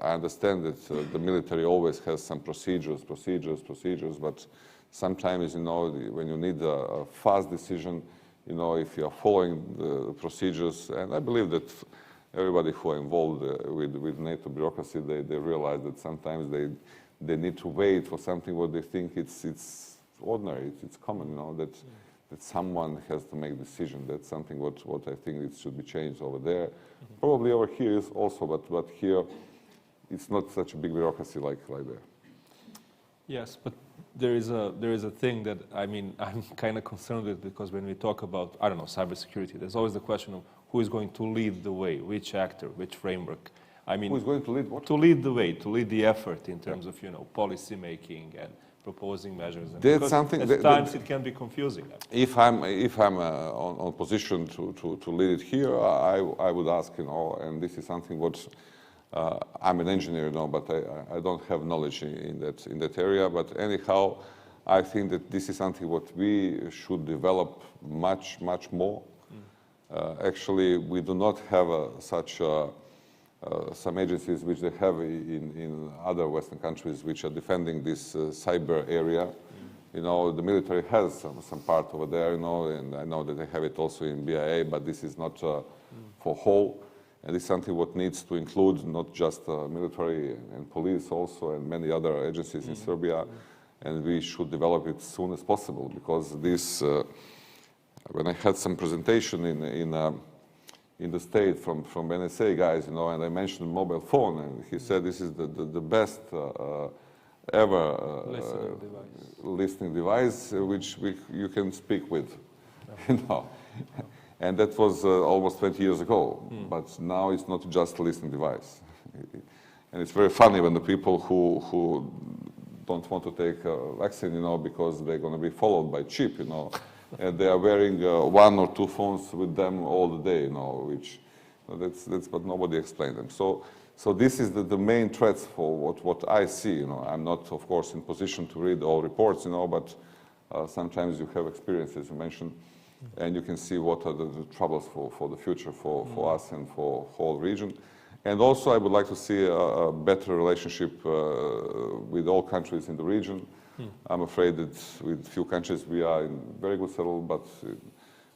I understand that the military always has some procedures. But sometimes, you know, when you need a fast decision, you know, if you are following the procedures, and I believe that everybody who are involved with NATO bureaucracy, they realize that sometimes they need to wait for something what they think it's ordinary, it's common, you know, that someone has to make a decision. That's something what I think it should be changed over there. Probably over here is also, but here it's not such a big bureaucracy like there. Yes, but there is a thing that, I mean, I'm kind of concerned with, because when we talk about, I don't know, cybersecurity, there's always the question of who is going to lead the way, which actor, which framework. I mean, who is going to lead what? To lead the way, to lead the effort in terms of, you know, policy making and proposing measures. And that's something at times it can be confusing. If I'm on position to lead it here, I would ask, you know, and this is something what I'm an engineer, you know, but I don't have knowledge in that area. But anyhow, I think that this is something what we should develop much more. Actually, we do not have such some agencies which they have in other Western countries which are defending this cyber area. You know, the military has some part over there, you know, and I know that they have it also in BIA, but this is not for whole. And it's something what needs to include not just military and police also, and many other agencies in Serbia. And we should develop it as soon as possible, because this, when I had some presentation in the state from NSA guys, you know, and I mentioned mobile phone, and he said this is the best ever listening device which you can speak with, you know. And that was almost 20 years ago, but now it's not just a listening device. And it's very funny when the people who don't want to take a vaccine, you know, because they're going to be followed by chip, you know, and they are wearing 1 or 2 phones with them all the day, you know, which that's what nobody explained them. So this is the main threats for what I see, you know. I'm not, of course, in position to read all reports, you know, but sometimes you have experiences, you mentioned, and you can see what are the troubles for the future for us and for the whole region. And also I would like to see a better relationship with all countries in the region. I'm afraid that with few countries we are in very good settle, but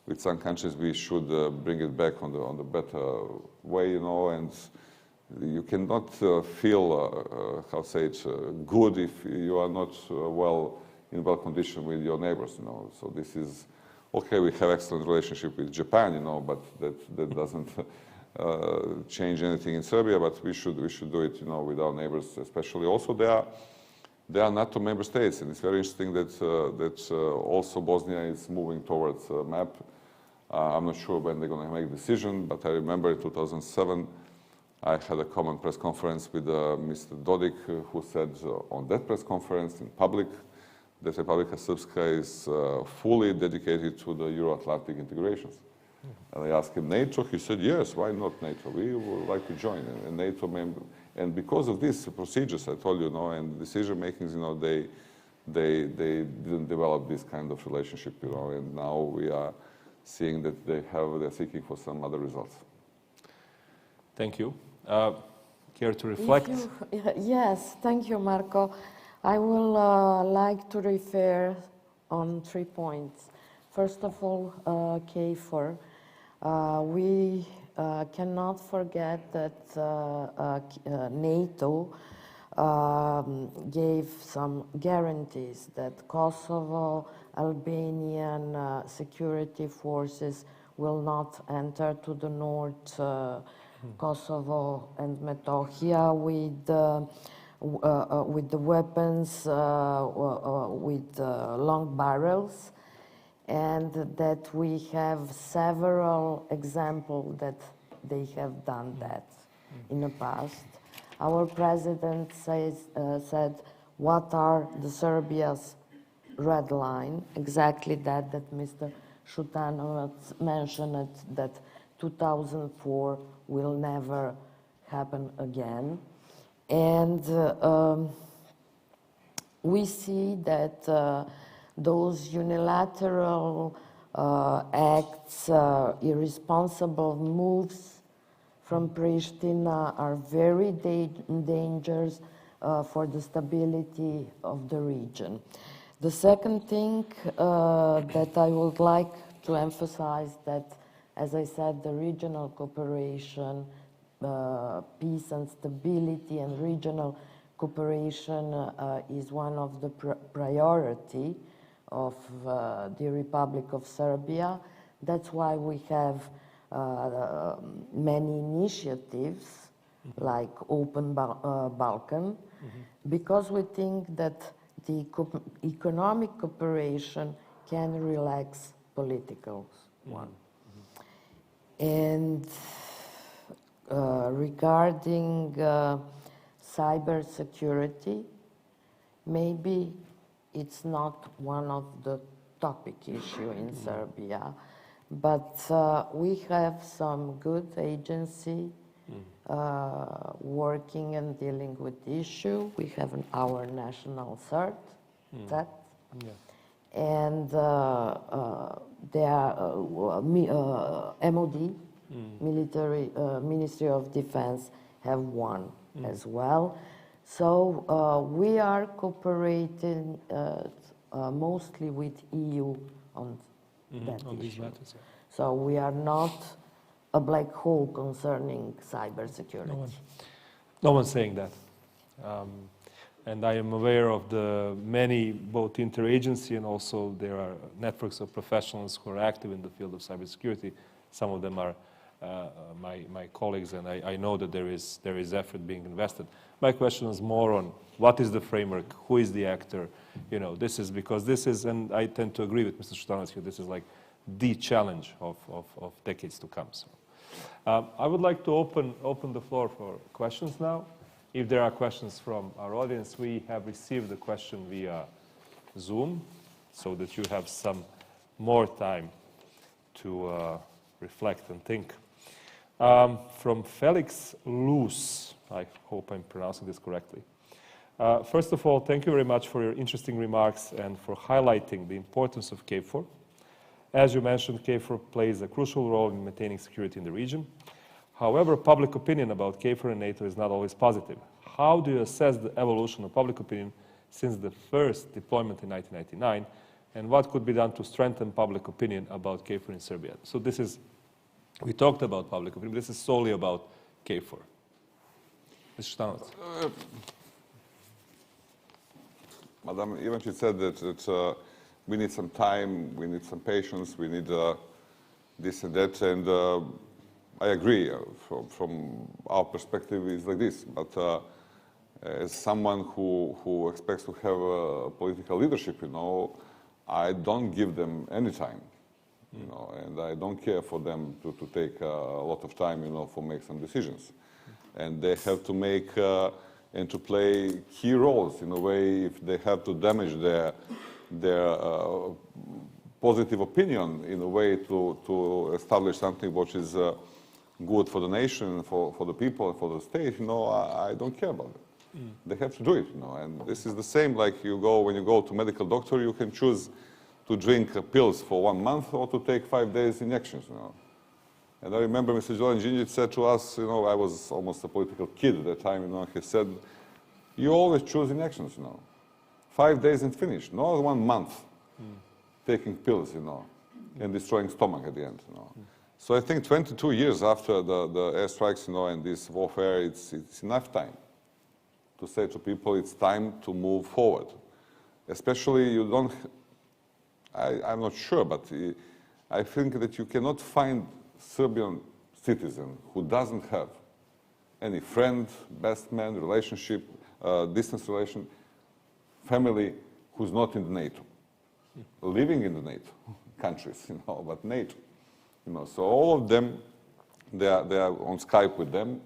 with some countries we should bring it back on the better way, you know, and you cannot feel, how say it, good if you are not in well condition with your neighbors, you know. So this is, okay, we have excellent relationship with Japan, you know, but that doesn't change anything in Serbia, but we should do it, you know, with our neighbors, especially. Also, they are NATO member states, and it's very interesting that also Bosnia is moving towards a map. I'm not sure when they're going to make a decision, but I remember in 2007 I had a common press conference with Mr. Dodik, who said on that press conference in public that Republika Srpska is fully dedicated to the Euro-Atlantic integrations. And I asked him, NATO? He said, yes, why not NATO? We would like to join a NATO member. And because of these procedures, I told you, and decision makings, they didn't develop this kind of relationship, and now we are seeing that they're seeking for some other results. Thank you. Care to reflect? Yes, thank you, Marco. I will like to refer on 3 points. First of all, KFOR. We cannot forget that NATO gave some guarantees that Kosovo, Albanian security forces will not enter to the north Kosovo and Metohija with the weapons with long barrels, and that we have several examples that they have done that in the past. Our president said, what are the Serbia's red line? Exactly that Mr. Šutanovac mentioned, that 2004 will never happen again. And we see that those unilateral acts, irresponsible moves from Pristina are very dangerous for the stability of the region. The second thing that I would like to emphasize that, as I said, the regional cooperation, peace and stability and regional cooperation is one of the priority of the Republic of Serbia. That's why we have many initiatives like Open Balkan, because we think that the economic cooperation can relax political one. And regarding cybersecurity, maybe it's not one of the topic issue in Serbia, but we have some good agency working and dealing with the issue. We have our national CERT, and there are MOD, military Ministry of Defense, have one as well. So we are cooperating mostly with EU on that issue. These matters, So we are not a black hole concerning cybersecurity. No one's saying that. And I am aware of the many, both interagency and also there are networks of professionals who are active in the field of cybersecurity. Some of them are my colleagues, and I know that there is effort being invested. My question is more on what is the framework, who is the actor? You know, this is because this is, and I tend to agree with Mr. Šutanovac here, this is like the challenge of decades to come. So, I would like to open the floor for questions now. If there are questions from our audience, we have received the question via Zoom, so that you have some more time to reflect and think. From Felix Luz, I hope I'm pronouncing this correctly. First of all, thank you very much for your interesting remarks and for highlighting the importance of KFOR. As you mentioned, KFOR plays a crucial role in maintaining security in the region. However, public opinion about KFOR and NATO is not always positive. How do you assess the evolution of public opinion since the first deployment in 1999, and what could be done to strengthen public opinion about KFOR in Serbia? So this is, we talked about public opinion, but this is solely about KFOR. Mr. Šutanovac. Madam Ivančić said that we need some time, we need some patience, we need this and that, and I agree. From our perspective, it's like this. But as someone who expects to have political leadership, you know, I don't give them any time, you know, and I don't care for them to take a lot of time, you know, for make some decisions, and they have to make and to play key roles in a way. If they have to damage their positive opinion in a way to establish something which is good for the nation, for the people, for the state, you know, I don't care about it. They have to do it, you know, and this is the same like when you go to medical doctor, you can choose to drink pills for 1 month or to take 5 days injections, you know. And I remember Mr. Zoran Đinđić said to us, you know, I was almost a political kid at that time, you know, he said, you always choose injections, you know. 5 days and finish, not 1 month taking pills, you know, and destroying stomach at the end, you know. So I think 22 years after the airstrikes, you know, and this warfare, it's enough time to say to people it's time to move forward. Especially you don't, I'm not sure, but I think that you cannot find Serbian citizen who doesn't have any friend, best man, relationship, distance relation, family who's not in the NATO, living in the NATO countries, you know, but NATO. You know, so all of them, they are on Skype with them.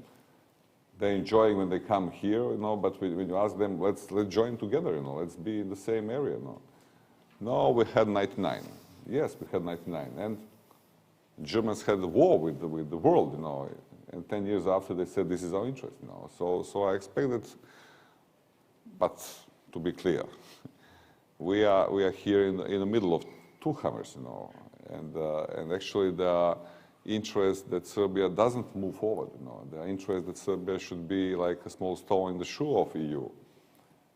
They're enjoying when they come here, you know. But when you ask them, let's join together, you know, let's be in the same area, you know. No, we had 99. Yes, we had 99, and Germans had a war with the world, you know. And 10 years after, they said this is our interest, you know. So I expect that. But to be clear, we are here in the middle of two hammers, you know. And actually the interest that Serbia doesn't move forward, you know, the interest that Serbia should be like a small stone in the shoe of EU,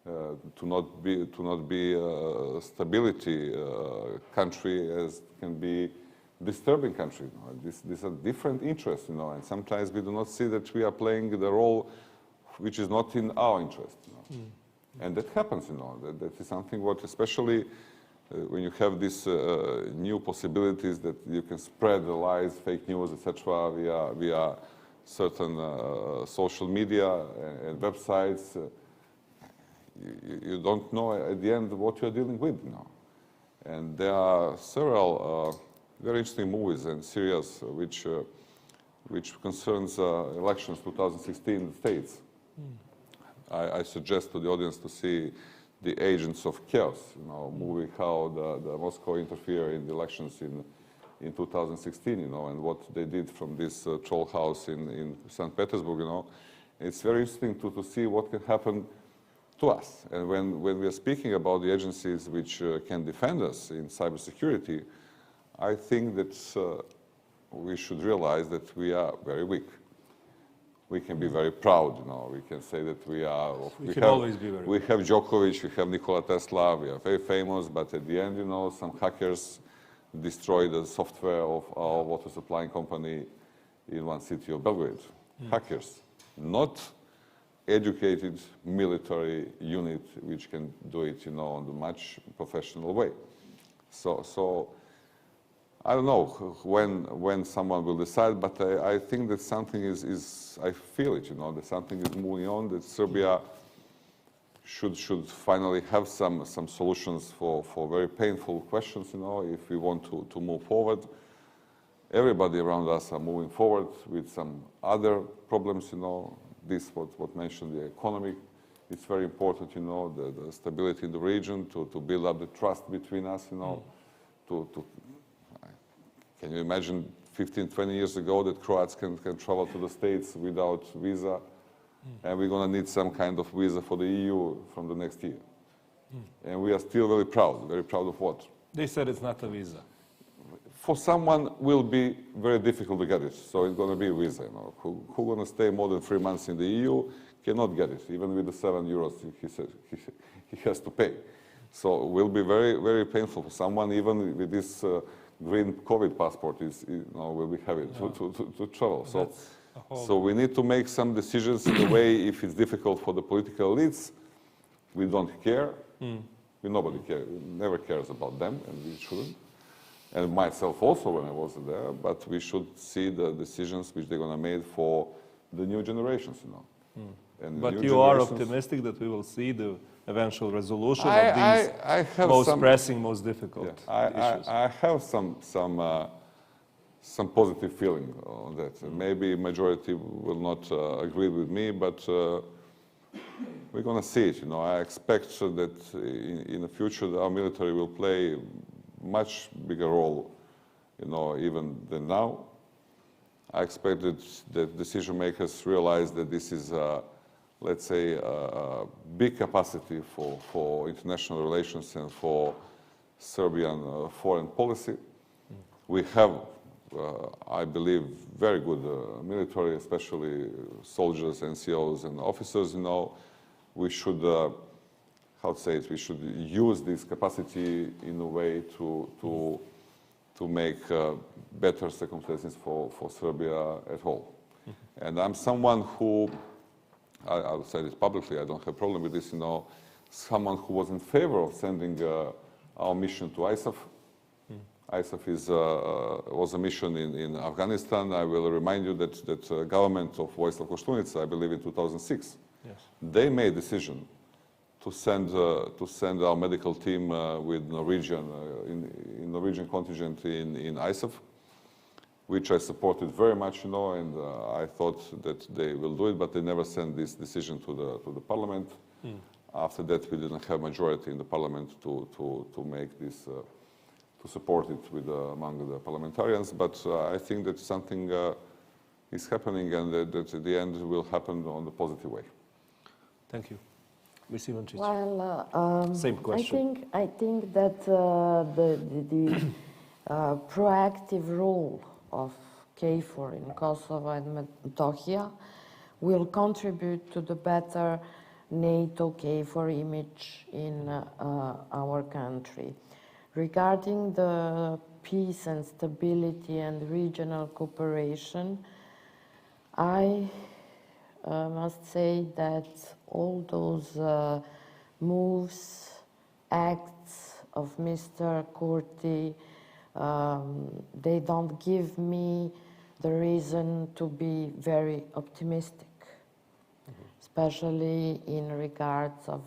to not be a stability country as can be disturbing country. You know. These are different interests, you know, and sometimes we do not see that we are playing the role which is not in our interest, you know. And that happens, you know. That is something what especially when you have these new possibilities that you can spread the lies, fake news, etc., via certain social media and websites, you don't know at the end what you are dealing with, you know. And there are several very interesting movies and series which concerns elections 2016 in the States. I suggest to the audience to see The Agents of Chaos, you know, movie how the Moscow interfered in the elections in 2016, you know, and what they did from this troll house in St. Petersburg, you know. It's very interesting to see what can happen to us. And when we are speaking about the agencies which can defend us in cybersecurity, I think that we should realize that we are very weak. We can be very proud, you know. We can say that we are. We can always be very. We have Djokovic, we have Nikola Tesla, we are very famous. But at the end, you know, some hackers destroy the software of our water supplying company, in one city of Belgrade. Hackers, not educated military unit which can do it, in a much professional way. So I don't know when someone will decide, but I think that something is I feel it, that something is moving on, that Serbia should finally have some solutions for very painful questions, if we want to move forward. Everybody around us are moving forward with some other problems, this what mentioned, the economy. It's very important, the stability in the region, to build up the trust between us, can you imagine 15, 20 years ago that Croats can travel to the States without visa? And we're going to need some kind of visa for the EU from the next year. And we are still very proud of what? They said it's not a visa. For someone will be very difficult to get it, so it's going to be a visa. Who's going to stay more than 3 months in the EU cannot get it, even with the €7 he has to pay. So it will be very, very painful for someone, even with this green COVID passport, will be heavy to travel. So we need to make some decisions in a way. If it's difficult for the political elites, we don't care. Nobody cares, never cares about them, and we shouldn't. And myself also when I was there, but we should see the decisions which they're going to make for the new generations, And but you are optimistic that we will see the eventual resolution of these most pressing, most difficult issues? I have some positive feeling on that. Maybe majority will not agree with me, but we're going to see it. I expect that in the future our military will play much bigger role, even than now. I expect that decision makers realize that this is, let's say, a big capacity for international relations and for Serbian foreign policy. We have, I believe, very good military, especially soldiers, NCOs, and officers. We should, we should use this capacity in a way to make better circumstances for Serbia at whole. And I'm someone who, I'll say this publicly, I don't have a problem with this, someone who was in favor of sending our mission to ISAF. ISAF was a mission in Afghanistan. I will remind you that the government of Vojislav Koštunica, I believe in 2006, they made a decision to send our medical team with Norwegian contingent in ISAF, which I supported very much, and I thought that they will do it, but they never sent this decision to the parliament. After that, we didn't have majority in the parliament to make this, to support it among the parliamentarians. But I think that something is happening, and that at the end will happen on the positive way. Thank you. Well, same question. I think that the proactive role of KFOR in Kosovo and Metohija will contribute to the better NATO KFOR image in our country. Regarding the peace and stability and regional cooperation, I must say that all those moves, acts of Mr. Kurti, they don't give me the reason to be very optimistic, especially in regards of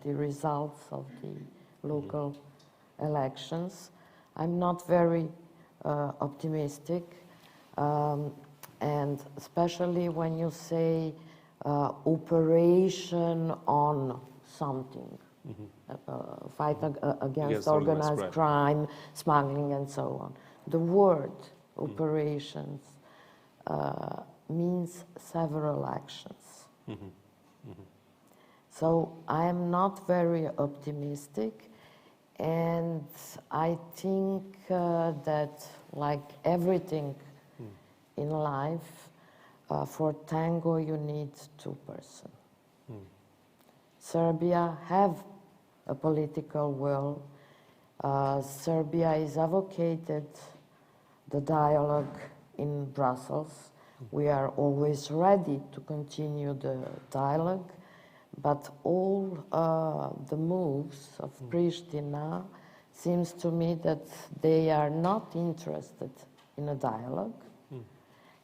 the results of the local elections. I'm not very optimistic. And especially when you say operation on something, fight against organized crime, smuggling, and so on. The word operations means several actions. So I am not very optimistic, and I think that, like everything in life, for tango you need two persons. Serbia have a political will. Serbia is advocated the dialogue in Brussels. We are always ready to continue the dialogue, but all the moves of Pristina seems to me that they are not interested in a dialogue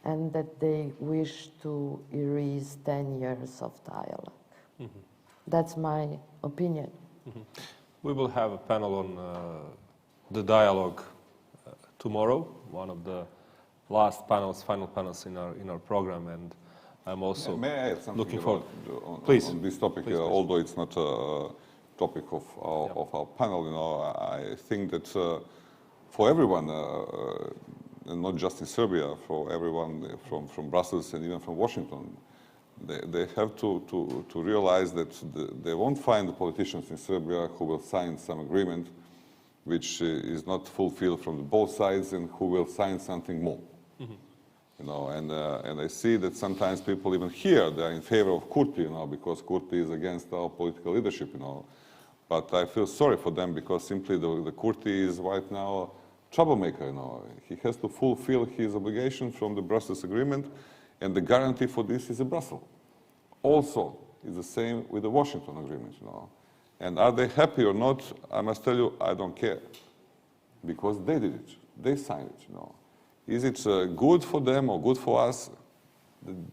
and that they wish to erase 10 years of dialogue. That's my opinion. We will have a panel on the dialogue tomorrow, one of the last panels, final panels in our program, and I'm also May I add something looking forward. on this topic, Please. although it's not a topic of our panel, you know, I think that for everyone, and not just in Serbia, for everyone from Brussels and even from Washington, they have to realize that they won't find the politicians in Serbia who will sign some agreement which is not fulfilled from both sides and who will sign something more. You know, and I see that sometimes people even here, they are in favor of Kurti, you know, because Kurti is against our political leadership, you know. But I feel sorry for them because simply the Kurti is right now a troublemaker, you know. He has to fulfill his obligation from the Brussels Agreement, and the guarantee for this is in Brussels. Also, it's the same with the Washington Agreement, you know. And are they happy or not? I must tell you, I don't care, because they did it. They signed it, you know. Is it good for them or good for us?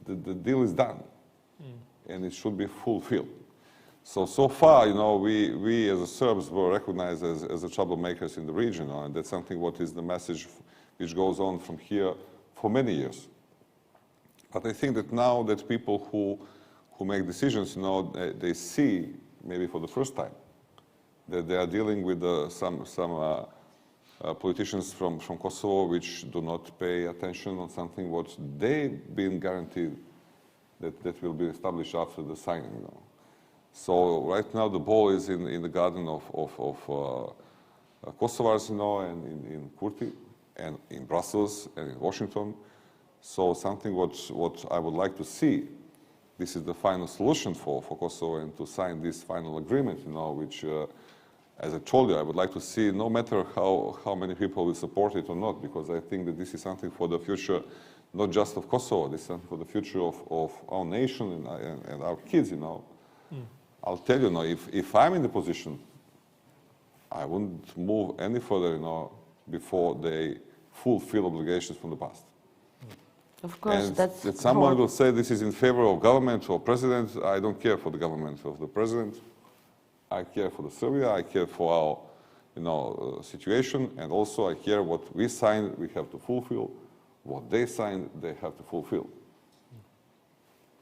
The deal is done, and it should be fulfilled. So far, you know, we as Serbs were recognized as the troublemakers in the region, you know, and that's something what is the message which goes on from here for many years. But I think that now that people who make decisions, you know, they see, maybe for the first time, that they are dealing with some politicians from Kosovo which do not pay attention on something what they've been guaranteed that will be established after the signing. You know. So right now the ball is in the garden of Kosovars, you know, and in Kurti, and in Brussels, and in Washington. So something what I would like to see, this is the final solution for Kosovo, and to sign this final agreement, you know, which, as I told you, I would like to see, no matter how many people will support it or not, because I think that this is something for the future, not just of Kosovo, this is something for the future of our nation and our kids, you know. I'll tell you, now, if I'm in the position, I wouldn't move any further, you know, before they fulfill obligations from the past. Of course, and that's that someone hard. will say this is in favor of government or president. I don't care for the government of the president. I care for the Serbia. I care for our, you know, situation, and also I care what we signed. We have to fulfill. What they signed, they have to fulfill.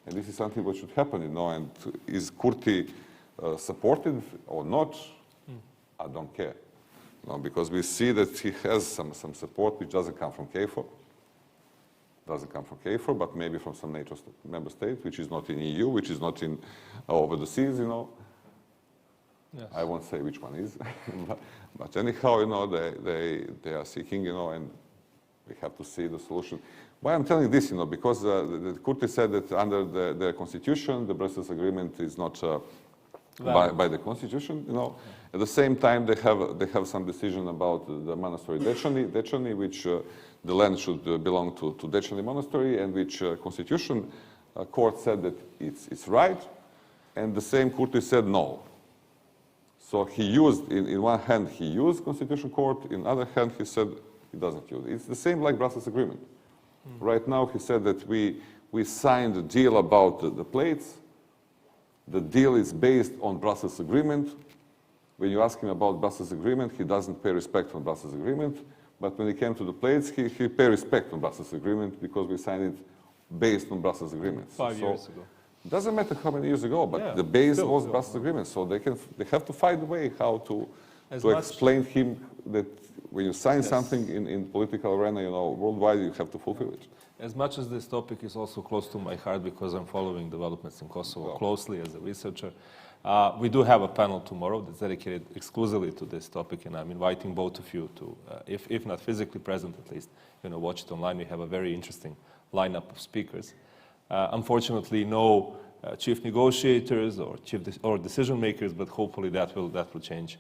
And this is something what should happen, you know. And is Kurti supported or not? I don't care, you know, because we see that he has some support which doesn't come from KFOR. Doesn't come from KFOR, but maybe from some NATO member state, which is not in EU, which is not in over the seas, you know. Yes. I won't say which one is, but anyhow, you know, they are seeking, you know, and we have to see the solution. Why I'm telling this, you know, because the Kurti said that under their constitution, the Brussels Agreement is not by the constitution, you know. At the same time, they have some decision about the monastery Dečani, which the land should belong to Dečani monastery, and which constitution court said that it's right, and the same Kurti said no. So he used, in one hand, he used constitution court, in other hand, he said he doesn't use it. It's the same like Brussels Agreement. Right now, he said that we signed a deal about the plates. The deal is based on Brussels Agreement. When you ask him about Brussels Agreement, he doesn't pay respect for Brussels Agreement. But when it came to the plates, he paid respect on Brussels Agreement because we signed it based on Brussels Agreement. 5 years ago. It doesn't matter how many years ago, but the base was Brussels Agreement. So they have to find a way how to explain him that when you sign something in political arena, you know, worldwide, you have to fulfill it. As much as this topic is also close to my heart because I'm following developments in Kosovo closely as a researcher, we do have a panel tomorrow that's dedicated exclusively to this topic, and I'm inviting both of you to, if not physically present, at least, you know, watch it online. We have a very interesting lineup of speakers. Unfortunately, no chief negotiators or decision makers, but hopefully that will change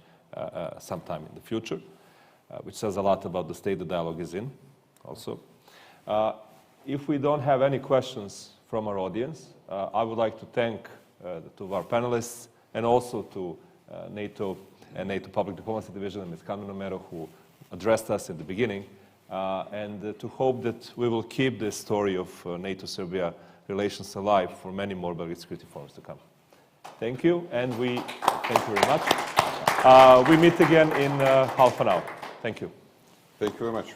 sometime in the future, which says a lot about the state the dialogue is in, also. If we don't have any questions from our audience, I would like to thank the two of our panelists and also to NATO and NATO Public Diplomacy Division and Ms. Carmen Romero, who addressed us at the beginning, and to hope that we will keep this story of NATO-Serbia relations alive for many more Belgrade Security Forums to come. Thank you, and thank you very much. We meet again in half an hour. Thank you. Thank you very much.